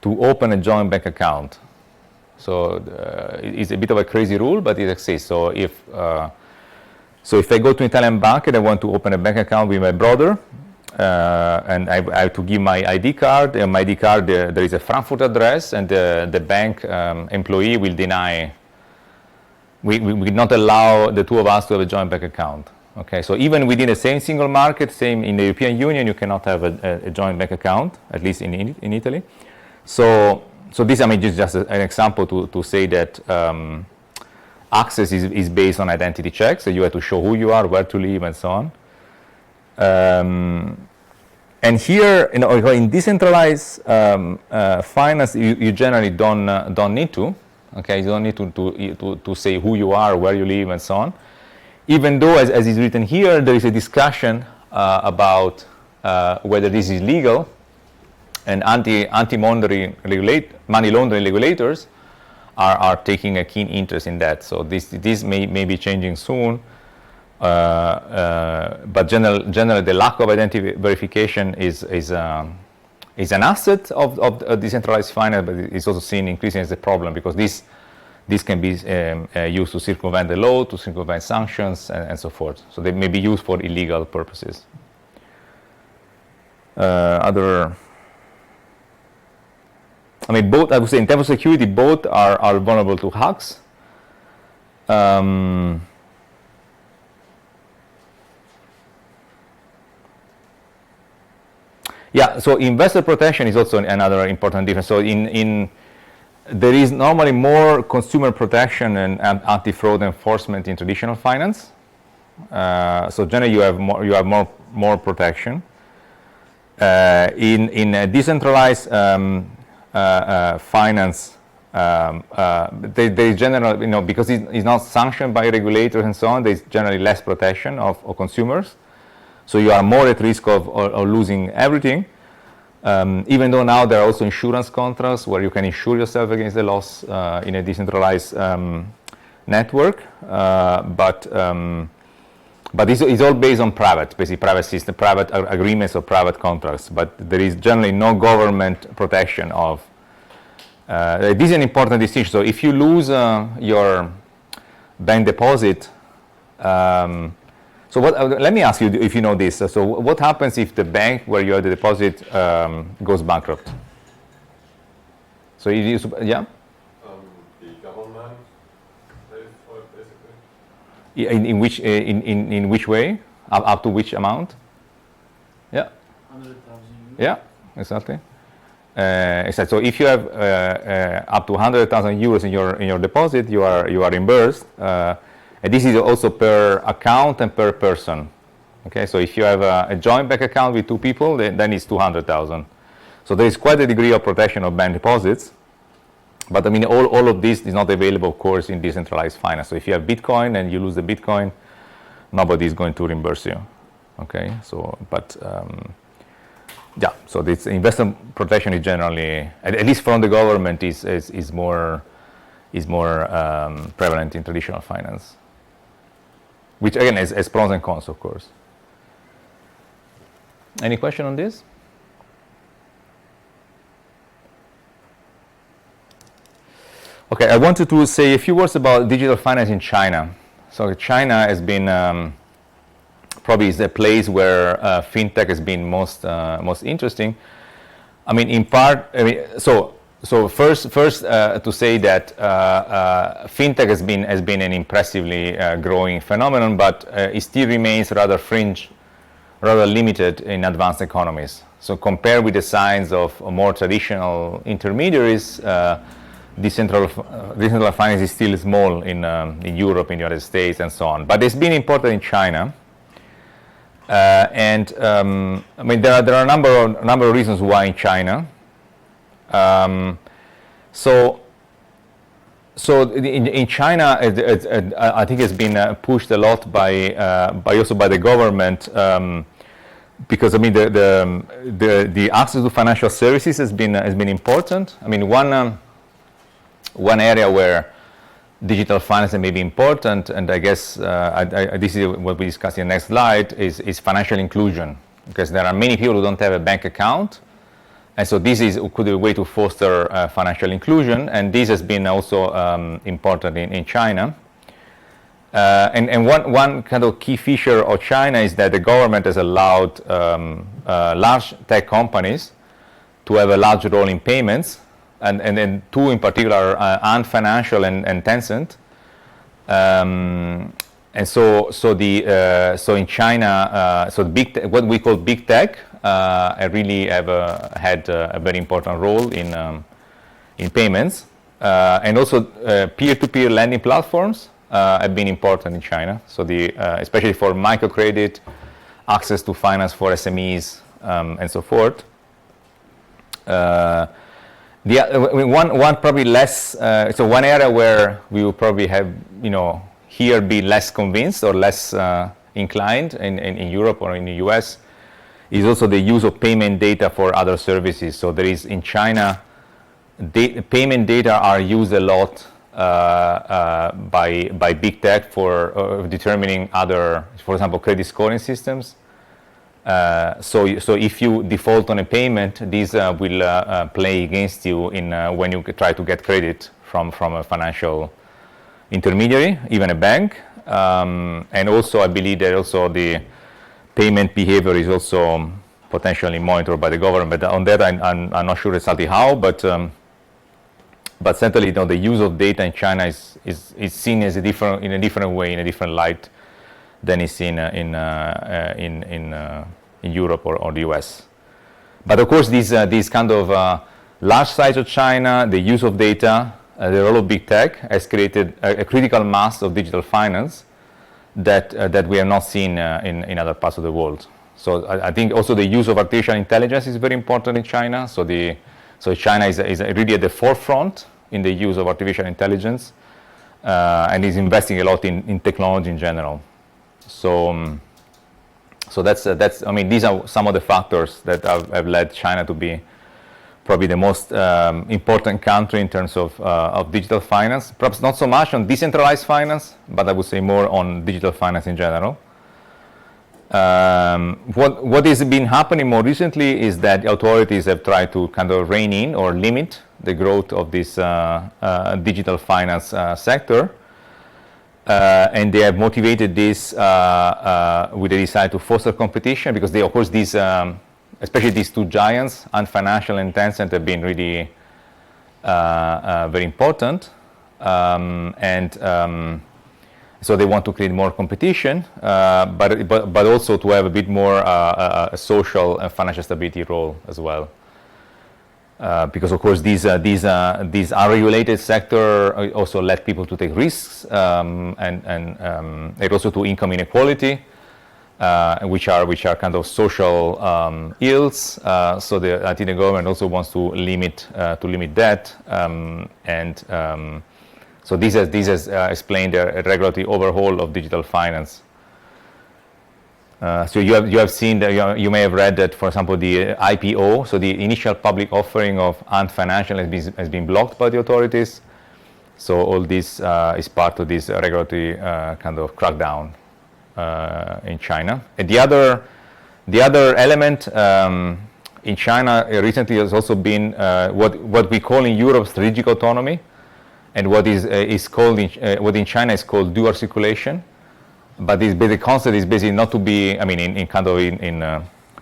Speaker 1: to open a joint bank account. So it's a bit of a crazy rule, but it exists. So if I go to an Italian bank and I want to open a bank account with my brother, and I have to give my ID card. And my ID card, there is a Frankfurt address, and the bank employee will deny. We will not allow the two of us to have a joint bank account. Okay, so even within the same single market, same in the European Union, you cannot have a joint bank account, at least in Italy. So this, I mean, is just an example to say that access is based on identity checks. So you have to show who you are, where to live, and so on. And here, you know, in decentralized finance, you generally don't need to. Okay, you don't need to say who you are, where you live, and so on. Even though, as is written here, there is a discussion about whether this is legal, and anti-money laundering regulators are taking a keen interest in that. So this may be changing soon. But generally, the lack of identity verification is an asset of decentralized finance, but it's also seen increasing as a problem, because this can be used to circumvent the law, to circumvent sanctions, and so forth. So they may be used for illegal purposes. I mean, both, I would say, in terms of security, both are vulnerable to hacks. Yeah, so investor protection is also another important difference. So there is normally more consumer protection and anti-fraud enforcement in traditional finance. So generally you have more protection. In decentralized finance, they generally, you know, because it's not sanctioned by regulators and so on, there's generally less protection of consumers. So you are more at risk of losing everything, even though now there are also insurance contracts where you can insure yourself against the loss in a decentralized network. But it's all based on basically private system, private agreements or private contracts. But there is generally no government protection of. This is an important distinction. So if you lose your bank deposit. So let me ask you if you know this. So what happens if the bank where you have the deposit goes bankrupt? So yeah?
Speaker 5: The government pays for it, basically.
Speaker 1: In which way? Up to which amount? Yeah.
Speaker 3: 100,000 euros.
Speaker 1: Yeah, exactly. Exactly. So if you have up to 100,000 euros in your deposit, you are reimbursed. And this is also per account and per person. Okay, so if you have a joint bank account with two people, then it's 200,000. So there is quite a degree of protection of bank deposits. But I mean, all of this is not available, of course, in decentralized finance. So if you have Bitcoin and you lose the Bitcoin, nobody is going to reimburse you. Okay, so but yeah, so this investor protection is generally, at least from the government, is more prevalent in traditional finance. Which again has pros and cons, of course. Any question on this? Okay, I wanted to say a few words about digital finance in China. So China has been probably is the place where fintech has been most interesting. I mean, in part, I mean, so first to say that fintech has been an impressively growing phenomenon, but it still remains rather fringe, rather limited in advanced economies. So compared with the size of more traditional intermediaries, decentralized finance is still small in Europe, in the United States, and so on. But it's been important in China. I mean, there are a number of reasons why in China. So So in China, I think it's been pushed a lot by also by the government, because I mean the access to financial services has been important. I mean one area where digital finance may be important, and I guess this is what we discuss in the next slide, is financial inclusion, because there are many people who don't have a bank account. And so this could be a way to foster financial inclusion, and this has been also important in China. And one kind of key feature of China is that the government has allowed large tech companies to have a large role in payments, and then two in particular, Ant Financial and Tencent. And so in China, what we call big tech, really have had a very important role in payments, and also peer-to-peer lending platforms have been important in China. So especially for microcredit, access to finance for SMEs, and so forth. One probably less. So one area where we will probably have here be less convinced or less inclined in Europe or in the US is also the use of payment data for other services. So there is in China, payment data are used a lot by big tech for determining other, for example, credit scoring systems. So if you default on a payment, these will play against you when you try to get credit from a financial intermediary, even a bank. And also I believe that also the payment behavior is also potentially monitored by the government. But on that I'm not sure exactly how, but certainly the use of data in China is seen as in a different way, in a different light than is seen in Europe or the US. But of course these kind of large size of China, the use of data, the role of big tech has created a critical mass of digital finance that we have not seen in other parts of the world. So I think also the use of artificial intelligence is very important in China. So China is really at the forefront in the use of artificial intelligence, and is investing a lot in technology in general. So that's I mean these are some of the factors that have led China to be probably the most important country in terms of digital finance. Perhaps not so much on decentralized finance, but I would say more on digital finance in general. What has been happening more recently is that authorities have tried to kind of rein in or limit the growth of this digital finance sector. And they have motivated this with a desire to foster competition, because of course these especially these two giants, Ant Financial and Tencent, have been really very important, so they want to create more competition, but also to have a bit more a social and financial stability role as well, because of course these unregulated sector also let people to take risks, and it also to income inequality. Which are kind of social ills. So I think the government also wants to limit that, so this has explained a regulatory overhaul of digital finance. So you have seen that you may have read that, for example, the IPO, so the initial public offering of Ant Financial has been blocked by the authorities. So all this is part of this regulatory kind of crackdown in China. And the other element in China recently has also been what we call in Europe strategic autonomy, and what is called what in China is called dual circulation. But the concept is basically not to be, I mean, in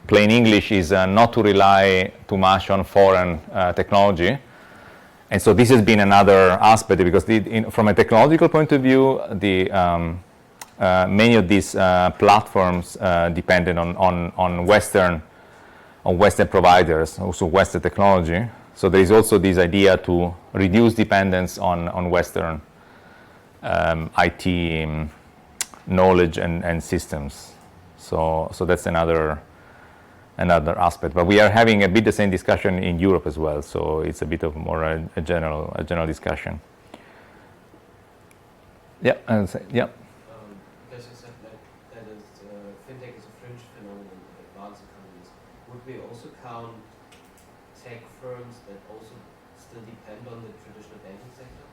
Speaker 1: plain English, is not to rely too much on foreign technology. And so this has been another aspect, because from a technological point of view, many of these platforms depended on Western providers, also Western technology. So there is also this idea to reduce dependence on Western IT knowledge and systems. So that's another aspect. But we are having a bit the same discussion in Europe as well. So it's a bit of more a general discussion. Yeah, and say, yeah.
Speaker 3: Because you said that is, fintech is a fringe phenomenon of advanced economies. Would we also count tech firms that also still depend on the traditional banking sector,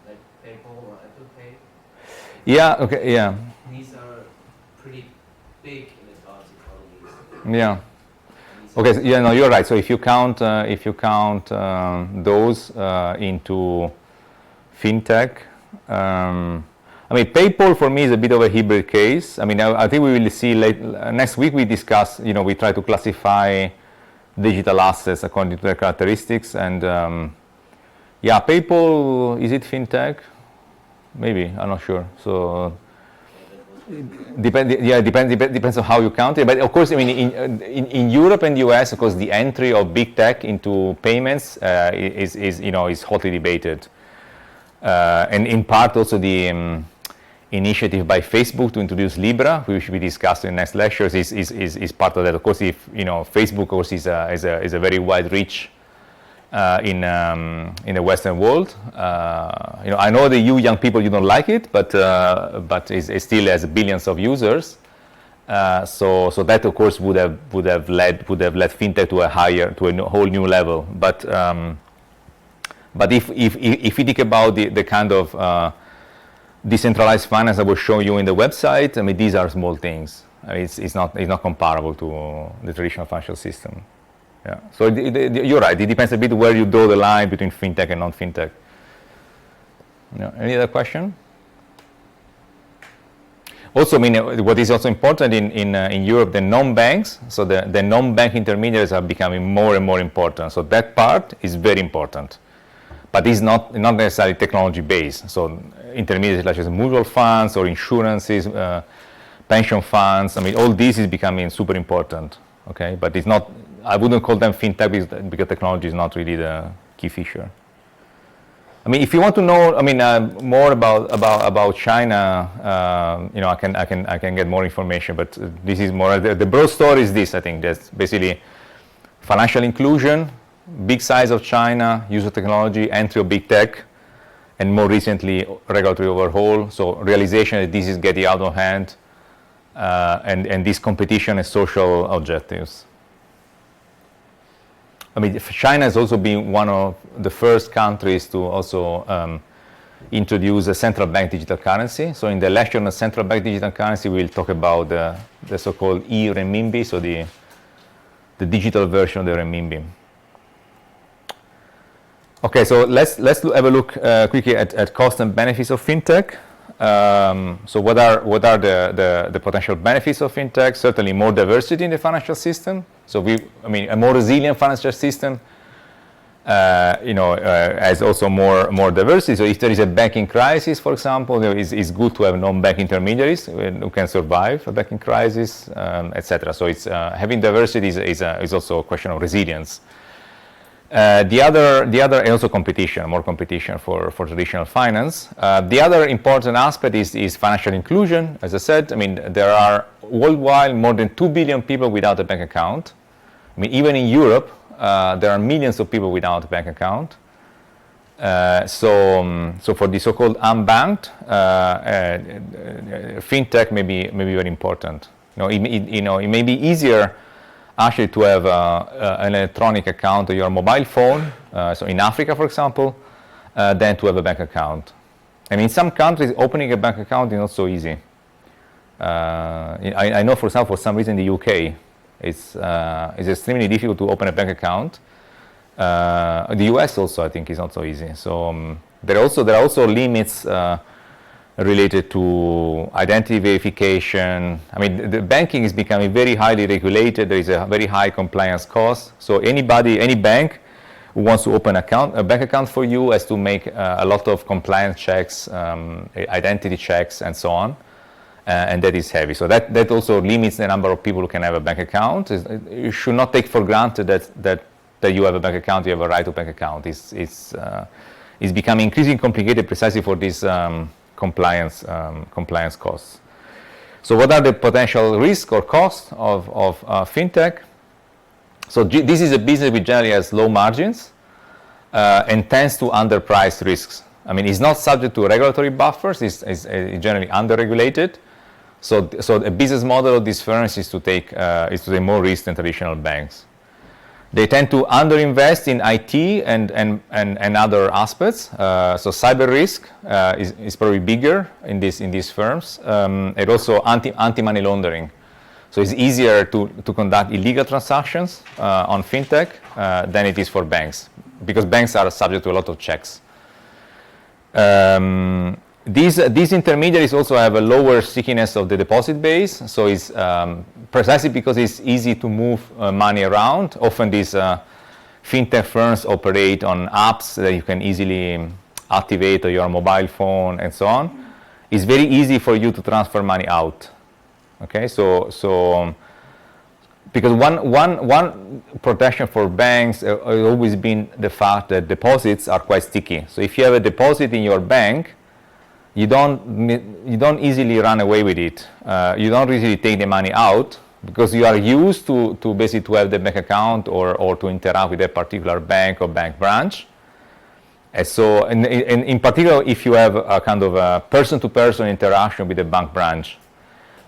Speaker 3: like PayPal or Apple Pay?
Speaker 1: Yeah. Okay. Yeah.
Speaker 3: These are pretty big in advanced economies.
Speaker 1: Yeah. Okay. So, yeah. No, you're right. So if you count those into fintech, I mean, PayPal for me is a bit of a hybrid case. I mean, I think we will see next week. We discuss. We try to classify digital assets according to their characteristics, and yeah, PayPal, is it fintech? Maybe, I'm not sure. So depends on how you count it. But of course, I mean, in Europe and US, of course, the entry of big tech into payments is hotly debated, and in part also the initiative by Facebook to introduce Libra, which we discussed in next lectures, is part of that. Of course, if Facebook, of course, is a very wide reach in the Western world. I know that you young people, you don't like it, but it still has billions of users. So that of course would have led fintech to a whole new level. But if you think about the kind of decentralized finance I will show you in the website, I mean, these are small things. It's not comparable to the traditional financial system. Yeah. So you're right. It depends a bit where you draw the line between fintech and non-fintech. Any other question? Also, I mean, what is also important in Europe, the non-banks. So the non-bank intermediaries are becoming more and more important. So that part is very important, but it's not necessarily technology based. So intermediaries such as mutual funds or insurances, pension funds. I mean, all this is becoming super important. Okay, but it's not. I wouldn't call them fintech because technology is not really the key feature. I mean, if you want to know, I mean, more about China, I can get more information. But this is more the broad story is this. I think that's basically financial inclusion, big size of China, use of technology, entry of big tech, and more recently regulatory overhaul. So realization that this is getting out of hand, and this competition and social objectives. I mean, China has also been one of the first countries to also introduce a central bank digital currency. So in the lecture on the central bank digital currency, we'll talk about the so-called e-renminbi, so the digital version of the renminbi. Okay, so let's have a look quickly at costs and benefits of fintech. So what are the potential benefits of fintech? Certainly more diversity in the financial system. So a more resilient financial system, has also more diversity. So if there is a banking crisis, for example, it's good to have non-bank intermediaries who can survive a banking crisis, etc. So it's having diversity is also a question of resilience. The other, and also competition, more competition for traditional finance. The other important aspect is financial inclusion. As I said, I mean, there are worldwide more than 2 billion people without a bank account. I mean, even in Europe, there are millions of people without a bank account. So for the so-called unbanked, fintech may be very important. It may be easier actually to have an electronic account on your mobile phone, so in Africa, for example, than to have a bank account. And in some countries, opening a bank account is not so easy. I know, for example, for some reason in the UK, it's extremely difficult to open a bank account. The US also, I think, is not so easy. So there are also limits related to identity verification. I mean, the banking is becoming very highly regulated. There is a very high compliance cost. So any bank who wants to open a bank account for you has to make a lot of compliance checks, identity checks, and so on. And that is heavy. So that also limits the number of people who can have a bank account. You should not take for granted that you have a bank account, you have a right to bank account. It's becoming increasingly complicated precisely for this compliance costs. So what are the potential risks or costs of fintech? So this is a business which generally has low margins and tends to underprice risks. I mean, it's not subject to regulatory buffers. It's generally under-regulated. So a business model of these firms is to take more risk than traditional banks. They tend to underinvest in IT and other aspects. So cyber risk is probably bigger in these firms, and also anti-money laundering. So it's easier to conduct illegal transactions on fintech than it is for banks, because banks are subject to a lot of checks. These intermediaries also have a lower stickiness of the deposit base, so it's precisely because it's easy to move money around. Often these fintech firms operate on apps that you can easily activate on your mobile phone and so on. It's very easy for you to transfer money out. Okay, so because one protection for banks has always been the fact that deposits are quite sticky. So if you have a deposit in your bank, you don't easily run away with it. You don't easily take the money out because you are used to basically to have the bank account or to interact with a particular bank or bank branch. And so, in particular, if you have a kind of a person-to-person interaction with the bank branch.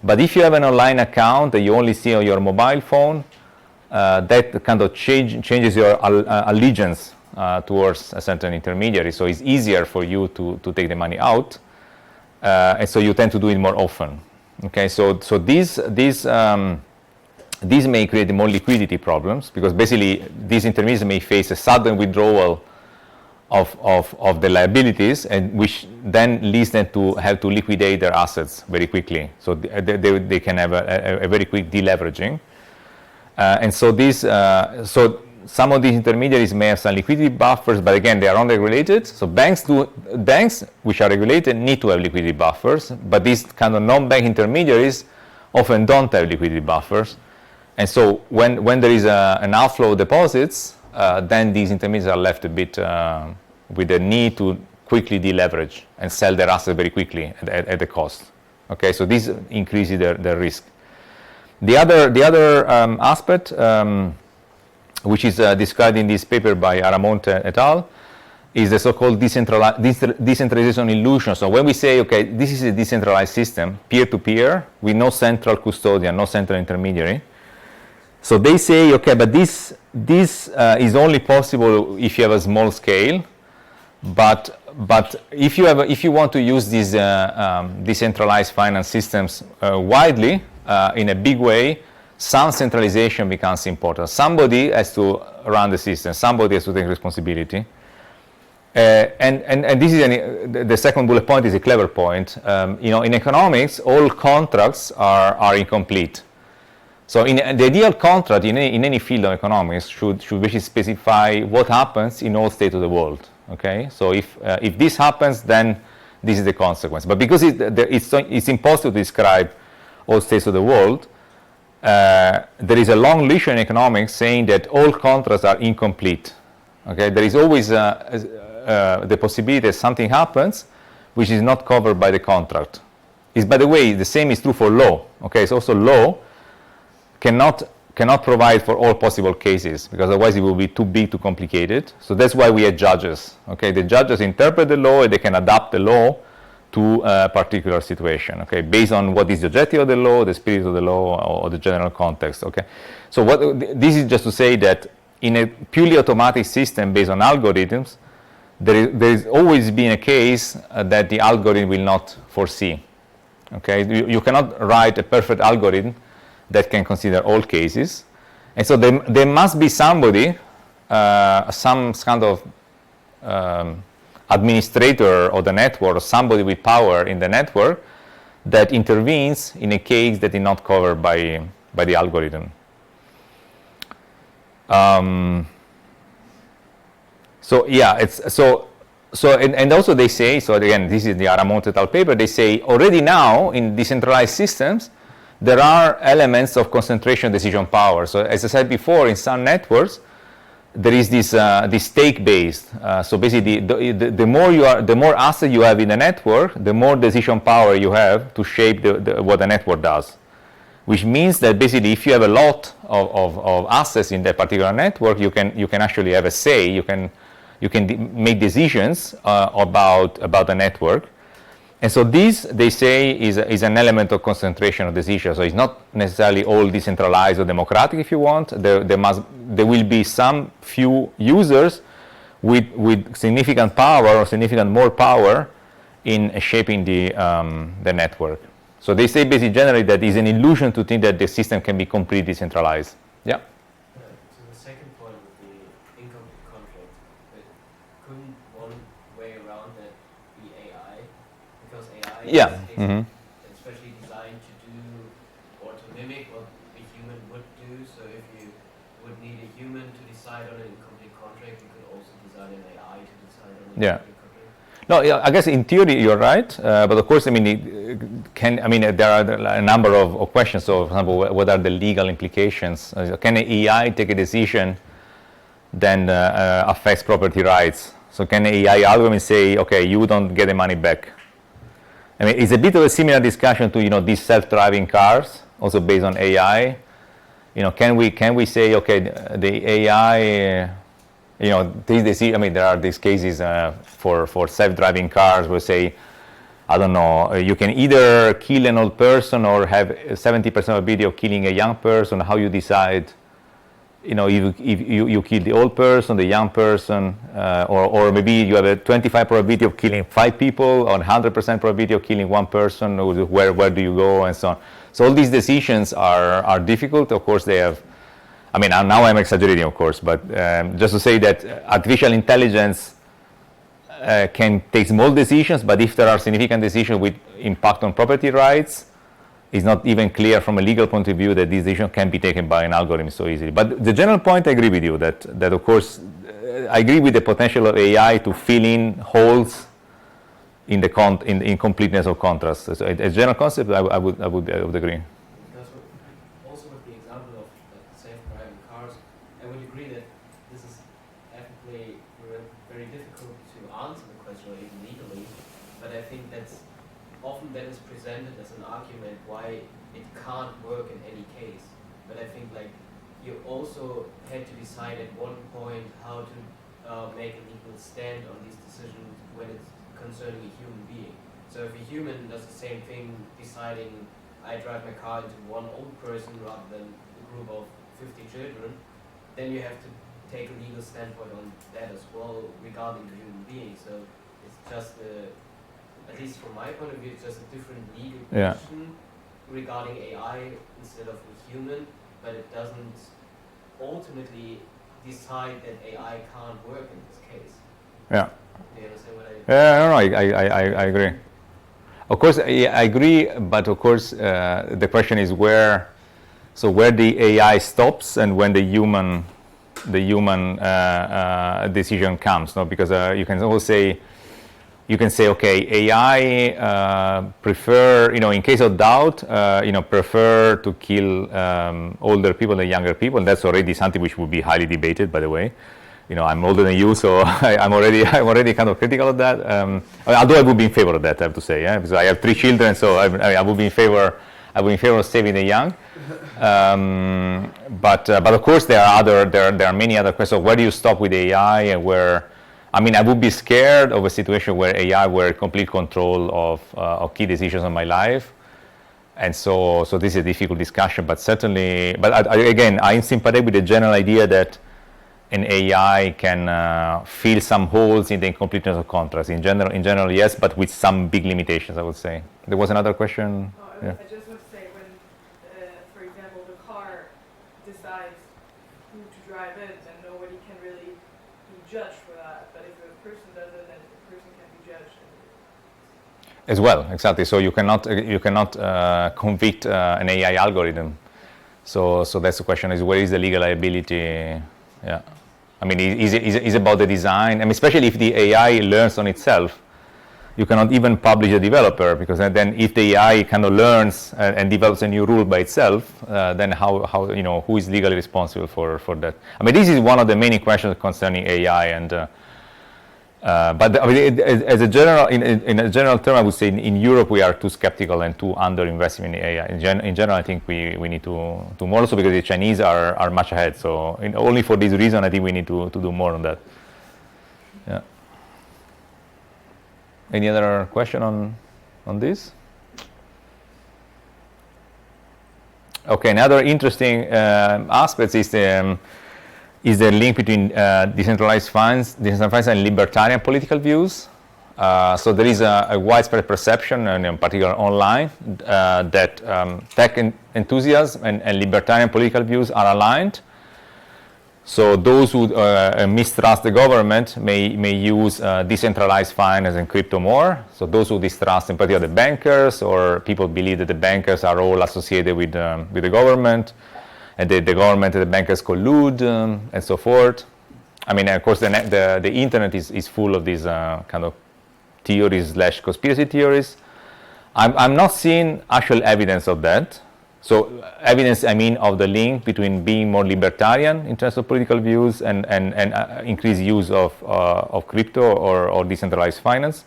Speaker 1: But if you have an online account that you only see on your mobile phone, that kind of changes your allegiance towards a certain intermediary. So it's easier for you to take the money out, and so you tend to do it more often. Okay, so these may create more liquidity problems because basically these intermediaries may face a sudden withdrawal of the liabilities, and which then leads them to have to liquidate their assets very quickly. So they can have a very quick deleveraging, and so some of these intermediaries may have some liquidity buffers, but again they are unregulated. So banks which are regulated need to have liquidity buffers, but these kind of non-bank intermediaries often don't have liquidity buffers, and so when there is an outflow of deposits, then these intermediaries are left a bit with the need to quickly deleverage and sell their assets very quickly at the cost. Okay, so this increases their risk. The other aspect, which is described in this paper by Aramonte et al., is the so-called decentralization illusion. So when we say, okay, this is a decentralized system, peer-to-peer, with no central custodian, no central intermediary. So they say, okay, but this is only possible if you have a small scale. But if you want to use these decentralized finance systems widely in a big way, some centralization becomes important. Somebody has to run the system. Somebody has to take responsibility. And this is the second bullet point is a clever point. In economics, all contracts are incomplete. So the ideal contract in any field of economics should basically specify what happens in all states of the world. Okay, so if this happens, then this is the consequence. But because it's impossible to describe all states of the world, there is a long literature in economics saying that all contracts are incomplete. Okay, there is always the possibility that something happens which is not covered by the contract. By the way, the same is true for law. Okay, so also law cannot provide for all possible cases, because otherwise it will be too big, too complicated. So that's why we have judges. Okay, the judges interpret the law and they can adapt the law to a particular situation. Okay, based on what is the objective of the law, the spirit of the law, or the general context. Okay, so this is just to say that in a purely automatic system based on algorithms, there is always been a case that the algorithm will not foresee. Okay, you cannot write a perfect algorithm that can consider all cases, and so there must be somebody, some kind of administrator of the network, or somebody with power in the network that intervenes in a case that is not covered by the algorithm. So yeah, and also they say, so again, this is the Aramonte et al. Paper. They say already now in decentralized systems, there are elements of concentration decision power. So as I said before, in some networks, there is this stake-based. So basically, the more asset you have in the network, the more decision power you have to shape what the network does. Which means that basically, if you have a lot of assets in that particular network, you can actually have a say. You can you can make decisions about the network. And so this, they say, is an element of concentration of decisions. So it's not necessarily all decentralized or democratic, if you want. There will be some few users with significant power or significant more power in shaping the network. So they say basically generally that it's an illusion to think that the system can be completely decentralized. Yeah.
Speaker 3: So the second point would be incomplete contract. But couldn't one way around that be AI? Because AI
Speaker 1: Yeah.
Speaker 3: is
Speaker 1: Mhm.
Speaker 3: especially designed to do or to mimic what a human would do. So if you would need a human to decide on an incomplete contract, you could also design an AI to decide on an
Speaker 1: Yeah.
Speaker 3: incomplete contract.
Speaker 1: No, yeah, I guess in theory you're right, but of course, I mean, there are a number of questions. So, for example, what are the legal implications? Can an AI take a decision that affects property rights? So, can an AI algorithm say, okay, you don't get the money back? I mean, it's a bit of a similar discussion to these self-driving cars, also based on AI. Can we say, okay, the AI there are these cases for self-driving cars where say, I don't know, you can either kill an old person or have 70% of a video killing a young person. How you decide, if you kill the old person, the young person, or maybe you have a 25% probability of killing 5 people or 100% probability of killing 1 person, or where do you go, and so on. So all these decisions are difficult. Of course, they have. I mean, now I'm exaggerating, of course, but just to say that artificial intelligence can take small decisions, but if there are significant decisions with impact on property rights, it's not even clear from a legal point of view that this decision can be taken by an algorithm so easily. But the general point, I agree with you that of course, I agree with the potential of AI to fill in holes in the completeness of contrast. So as a general concept, I would agree.
Speaker 3: Because also with the example of self-driving cars, I would agree that this is ethically very difficult to answer the question, or even legally. But I think that's often that is presented as an argument why it can't work in any case. But I think you also had to decide at one point how to make a legal stand on these decisions when it's concerning a human being. So if a human does the same thing, deciding I drive my car into one old person rather than a group of 50 children, then you have to take a legal standpoint on that as well regarding the human being. So it's just at least from my point of view, it's just a different legal question regarding AI instead of a human, but it doesn't ultimately decide that AI can't work in this case.
Speaker 1: Yeah.
Speaker 3: Do you understand what I?
Speaker 1: Yeah, I agree. Of course, I agree, but of course, the question is where the AI stops and when the human decision comes. No, because you can always say. You can say, okay, AI prefer, in case of doubt, prefer to kill older people than younger people. And that's already something which would be highly debated, by the way. I'm older than you, so I'm already kind of critical of that. Although I would be in favor of that, I have to say, yeah, because I have 3 children, so I would be in favor. I would be in favor of saving the young. But of course, there are many other questions. Where do you stop with AI, and where? I mean, I would be scared of a situation where AI were in complete control of key decisions in my life, and so this is a difficult discussion. But certainly, again, I'm sympathetic with the general idea that an AI can fill some holes in the incompleteness of contrast. In general, yes, but with some big limitations, I would say. There was another question.
Speaker 2: I just want to say when, for example, the car decides who to drive it, then nobody can really be judged for that. But if a person does it, then the person can be judged.
Speaker 1: As well, exactly. So you cannot convict an AI algorithm. So that's the question: is where is the legal liability? Yeah, I mean, is about the design. I mean, especially if the AI learns on itself, you cannot even publish a developer, because then if the AI kind of learns and develops a new rule by itself, then how who is legally responsible for that? I mean, this is one of the many questions concerning AI, and but I mean, as a general in a general term, I would say in Europe we are too skeptical and too under-invested in AI. In general, I think we need to do more, also because the Chinese are much ahead. So only for this reason, I think we need to do more on that. Any other question on this? Okay, another interesting aspect is the link between decentralized finance and libertarian political views. So there is a widespread perception, and in particular online, that tech enthusiasm and libertarian political views are aligned. So those who mistrust the government may use decentralized finance and crypto more. So those who distrust in particular the bankers, or people believe that the bankers are all associated with the government, and the government and the bankers collude, and so forth. I mean, of course, the internet is full of these kind of theories / conspiracy theories. I'm not seeing actual evidence of that. So evidence, I mean, of the link between being more libertarian in terms of political views and increased use of crypto or decentralized finance.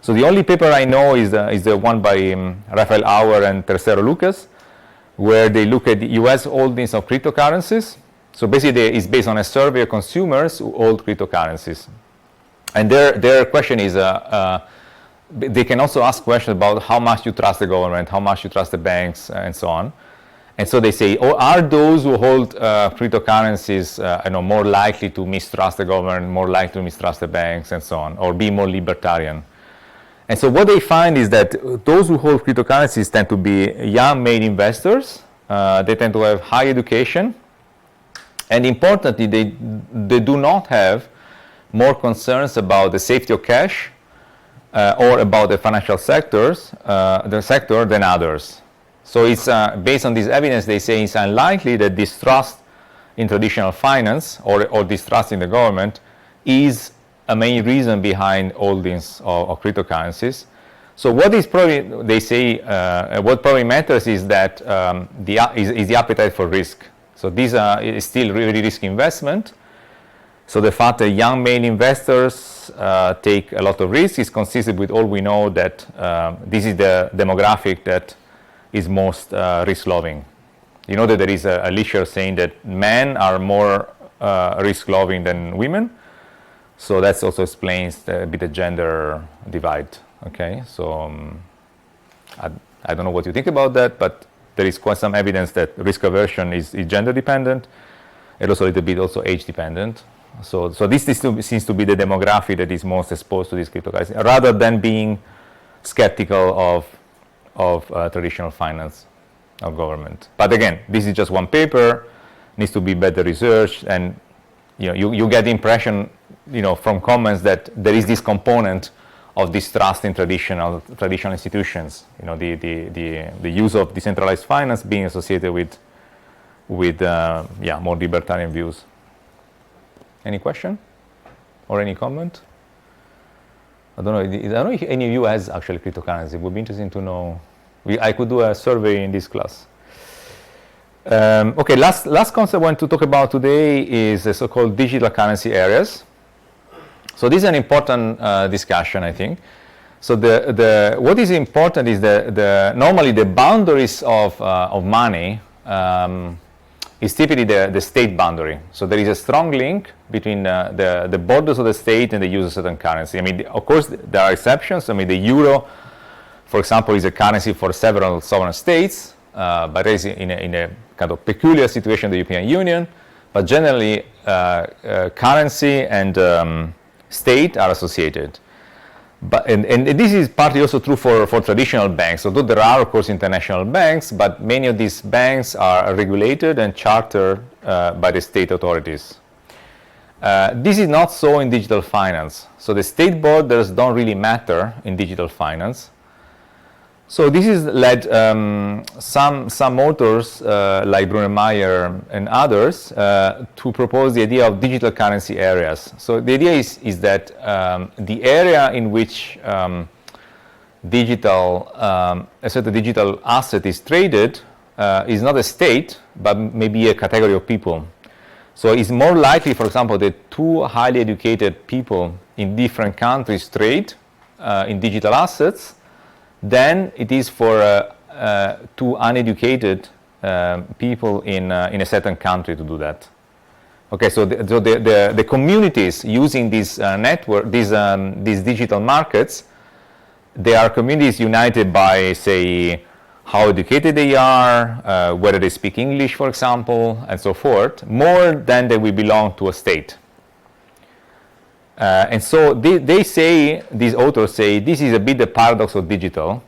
Speaker 1: So the only paper I know is the one by Rafael Auer and Tercero Lucas, where they look at the US holdings of cryptocurrencies. So basically it's based on a survey of consumers who hold cryptocurrencies. And their question is, they can also ask questions about how much you trust the government, how much you trust the banks, and so on. And so they say, are those who hold cryptocurrencies more likely to mistrust the government, more likely to mistrust the banks, and so on, or be more libertarian? And so what they find is that those who hold cryptocurrencies tend to be young male investors. They tend to have high education. And importantly, they do not have more concerns about the safety of cash or about the financial sector than others. So it's based on this evidence, they say it's unlikely that distrust in traditional finance or distrust in the government is a main reason behind holdings of cryptocurrencies. So what is probably, they say, what probably matters is that is the appetite for risk. So these is still really risky investment. So the fact that young male investors take a lot of risk is consistent with all we know that this is the demographic that is most risk-loving. You know that there is a literature saying that men are more risk-loving than women. So that also explains a bit the gender divide. Okay, so I don't know what you think about that, but there is quite some evidence that risk aversion is gender dependent, and also a little bit also age dependent. So this seems to be the demographic that is most exposed to this cryptocurrency, rather than being skeptical of traditional finance of government. But again, this is just one paper, needs to be better researched, and you get the impression from comments that there is this component of distrust in traditional institutions. The use of decentralized finance being associated with more libertarian views. Any question or any comment? I don't know if any of you has actually cryptocurrency. It would be interesting to know. I could do a survey in this class. Okay, last concept I want to talk about today is the so-called digital currency areas. So this is an important discussion, I think. So what is important is normally the boundaries of money is typically the state boundary. So there is a strong link between the borders of the state and the use of certain currency. I mean, of course, there are exceptions. I mean, the euro, for example, is a currency for several sovereign states, but it is in a kind of peculiar situation in the European Union. But generally, currency and state are associated. And this is partly also true for traditional banks, although there are, of course, international banks, but many of these banks are regulated and chartered by the state authorities. This is not so in digital finance. So the state borders don't really matter in digital finance. So this has led some authors like Bruno Meyer and others to propose the idea of digital currency areas. So the idea is that the area in which a certain digital asset is traded is not a state, but maybe a category of people. So it's more likely, for example, that two highly educated people in different countries trade in digital assets than it is for two uneducated people in a certain country to do that. Okay, so the communities using this network, these digital markets, they are communities united by, say, how educated they are, whether they speak English, for example, and so forth, more than they will belong to a state. And so they say, these authors say, this is a bit the paradox of digital,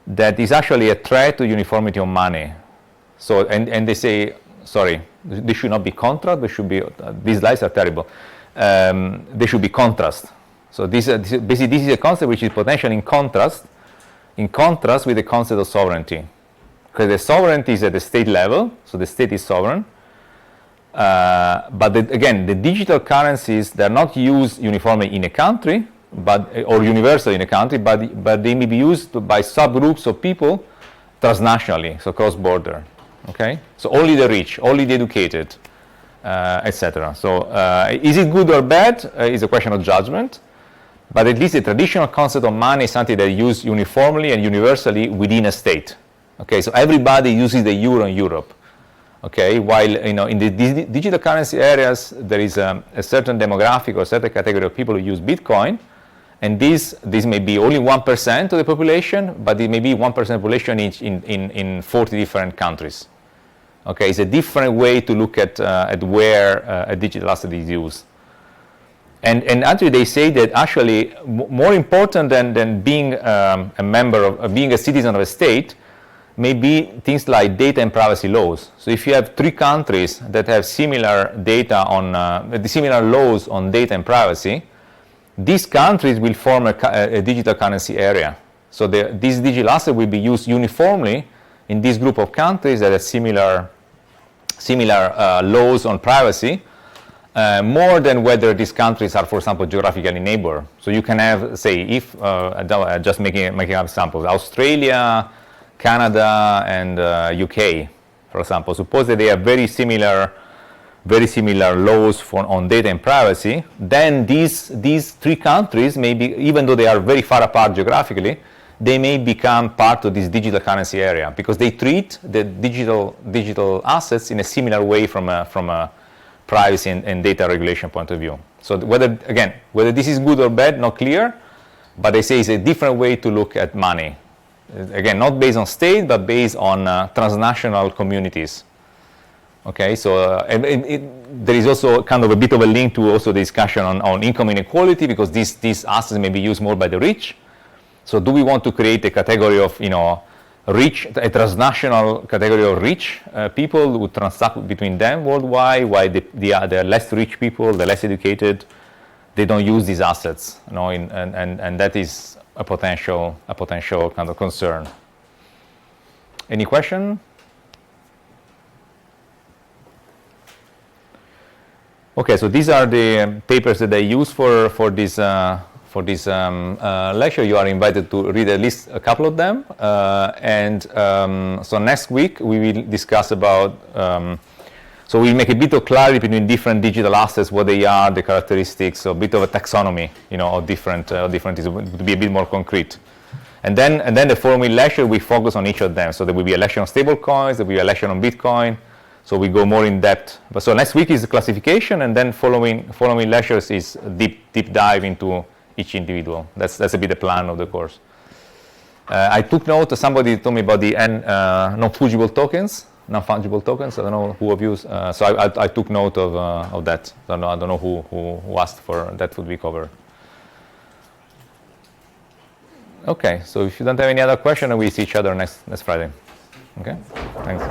Speaker 1: that is actually a threat to uniformity of money. So, and they say, sorry, they should not be contrast, they should be, these slides are terrible, they should be contrast. So basically this is a concept which is potentially in contrast with the concept of sovereignty. Because the sovereignty is at the state level, so the state is sovereign. But again, the digital currencies, they're not used uniformly in a country, or universally in a country, but they may be used by subgroups of people transnationally, so cross-border. Okay, so only the rich, only the educated, etc. So is it good or bad? Is a question of judgment. But at least the traditional concept of money is something that is used uniformly and universally within a state. Okay, so everybody uses the euro in Europe. Okay, while in the digital currency areas there is a certain demographic or a certain category of people who use Bitcoin, and this may be only 1% of the population, but it may be 1% of the population in 40 different countries. Okay, it's a different way to look at where a digital asset is used. And actually they say that actually more important than being a member of, being a citizen of a state, may be things like data and privacy laws. So if you have 3 countries that have similar data on, similar laws on data and privacy, these countries will form a digital currency area. So this digital asset will be used uniformly in this group of countries that have similar laws on privacy, more than whether these countries are, for example, geographically neighbor. So you can have, say, if just making up examples, Australia, Canada, and UK, for example. Suppose that they have very similar laws on data and privacy. Then these 3 countries may be, even though they are very far apart geographically, they may become part of this digital currency area because they treat the digital assets in a similar way from a privacy and data regulation point of view. So whether this is good or bad, not clear, but they say it's a different way to look at money. Again, not based on state, but based on transnational communities. Okay, so there is also kind of a bit of a link to also the discussion on income inequality, because these assets may be used more by the rich. So do we want to create a category of, rich, a transnational category of rich people who transact between them worldwide, while the less rich people, the less educated, they don't use these assets, and that is a potential kind of concern. Any question? Okay, so these are the papers that I use for this lecture. You are invited to read at least a couple of them, so next week we will discuss about. So we'll make a bit of clarity between different digital assets, what they are, the characteristics, so a bit of a taxonomy, of different to be a bit more concrete. And then the following lecture we focus on each of them. So there will be a lecture on stable coins, there will be a lecture on Bitcoin. So we go more in depth. But so next week is the classification, and then following lectures is deep dive into each individual. That's a bit the plan of the course. I took note. Somebody told me about the non-fungible tokens. I don't know who of you. So I took note of that. I don't know who asked for that would be covered. Okay. So if you don't have any other question, we see each other next Friday. Okay. Thanks.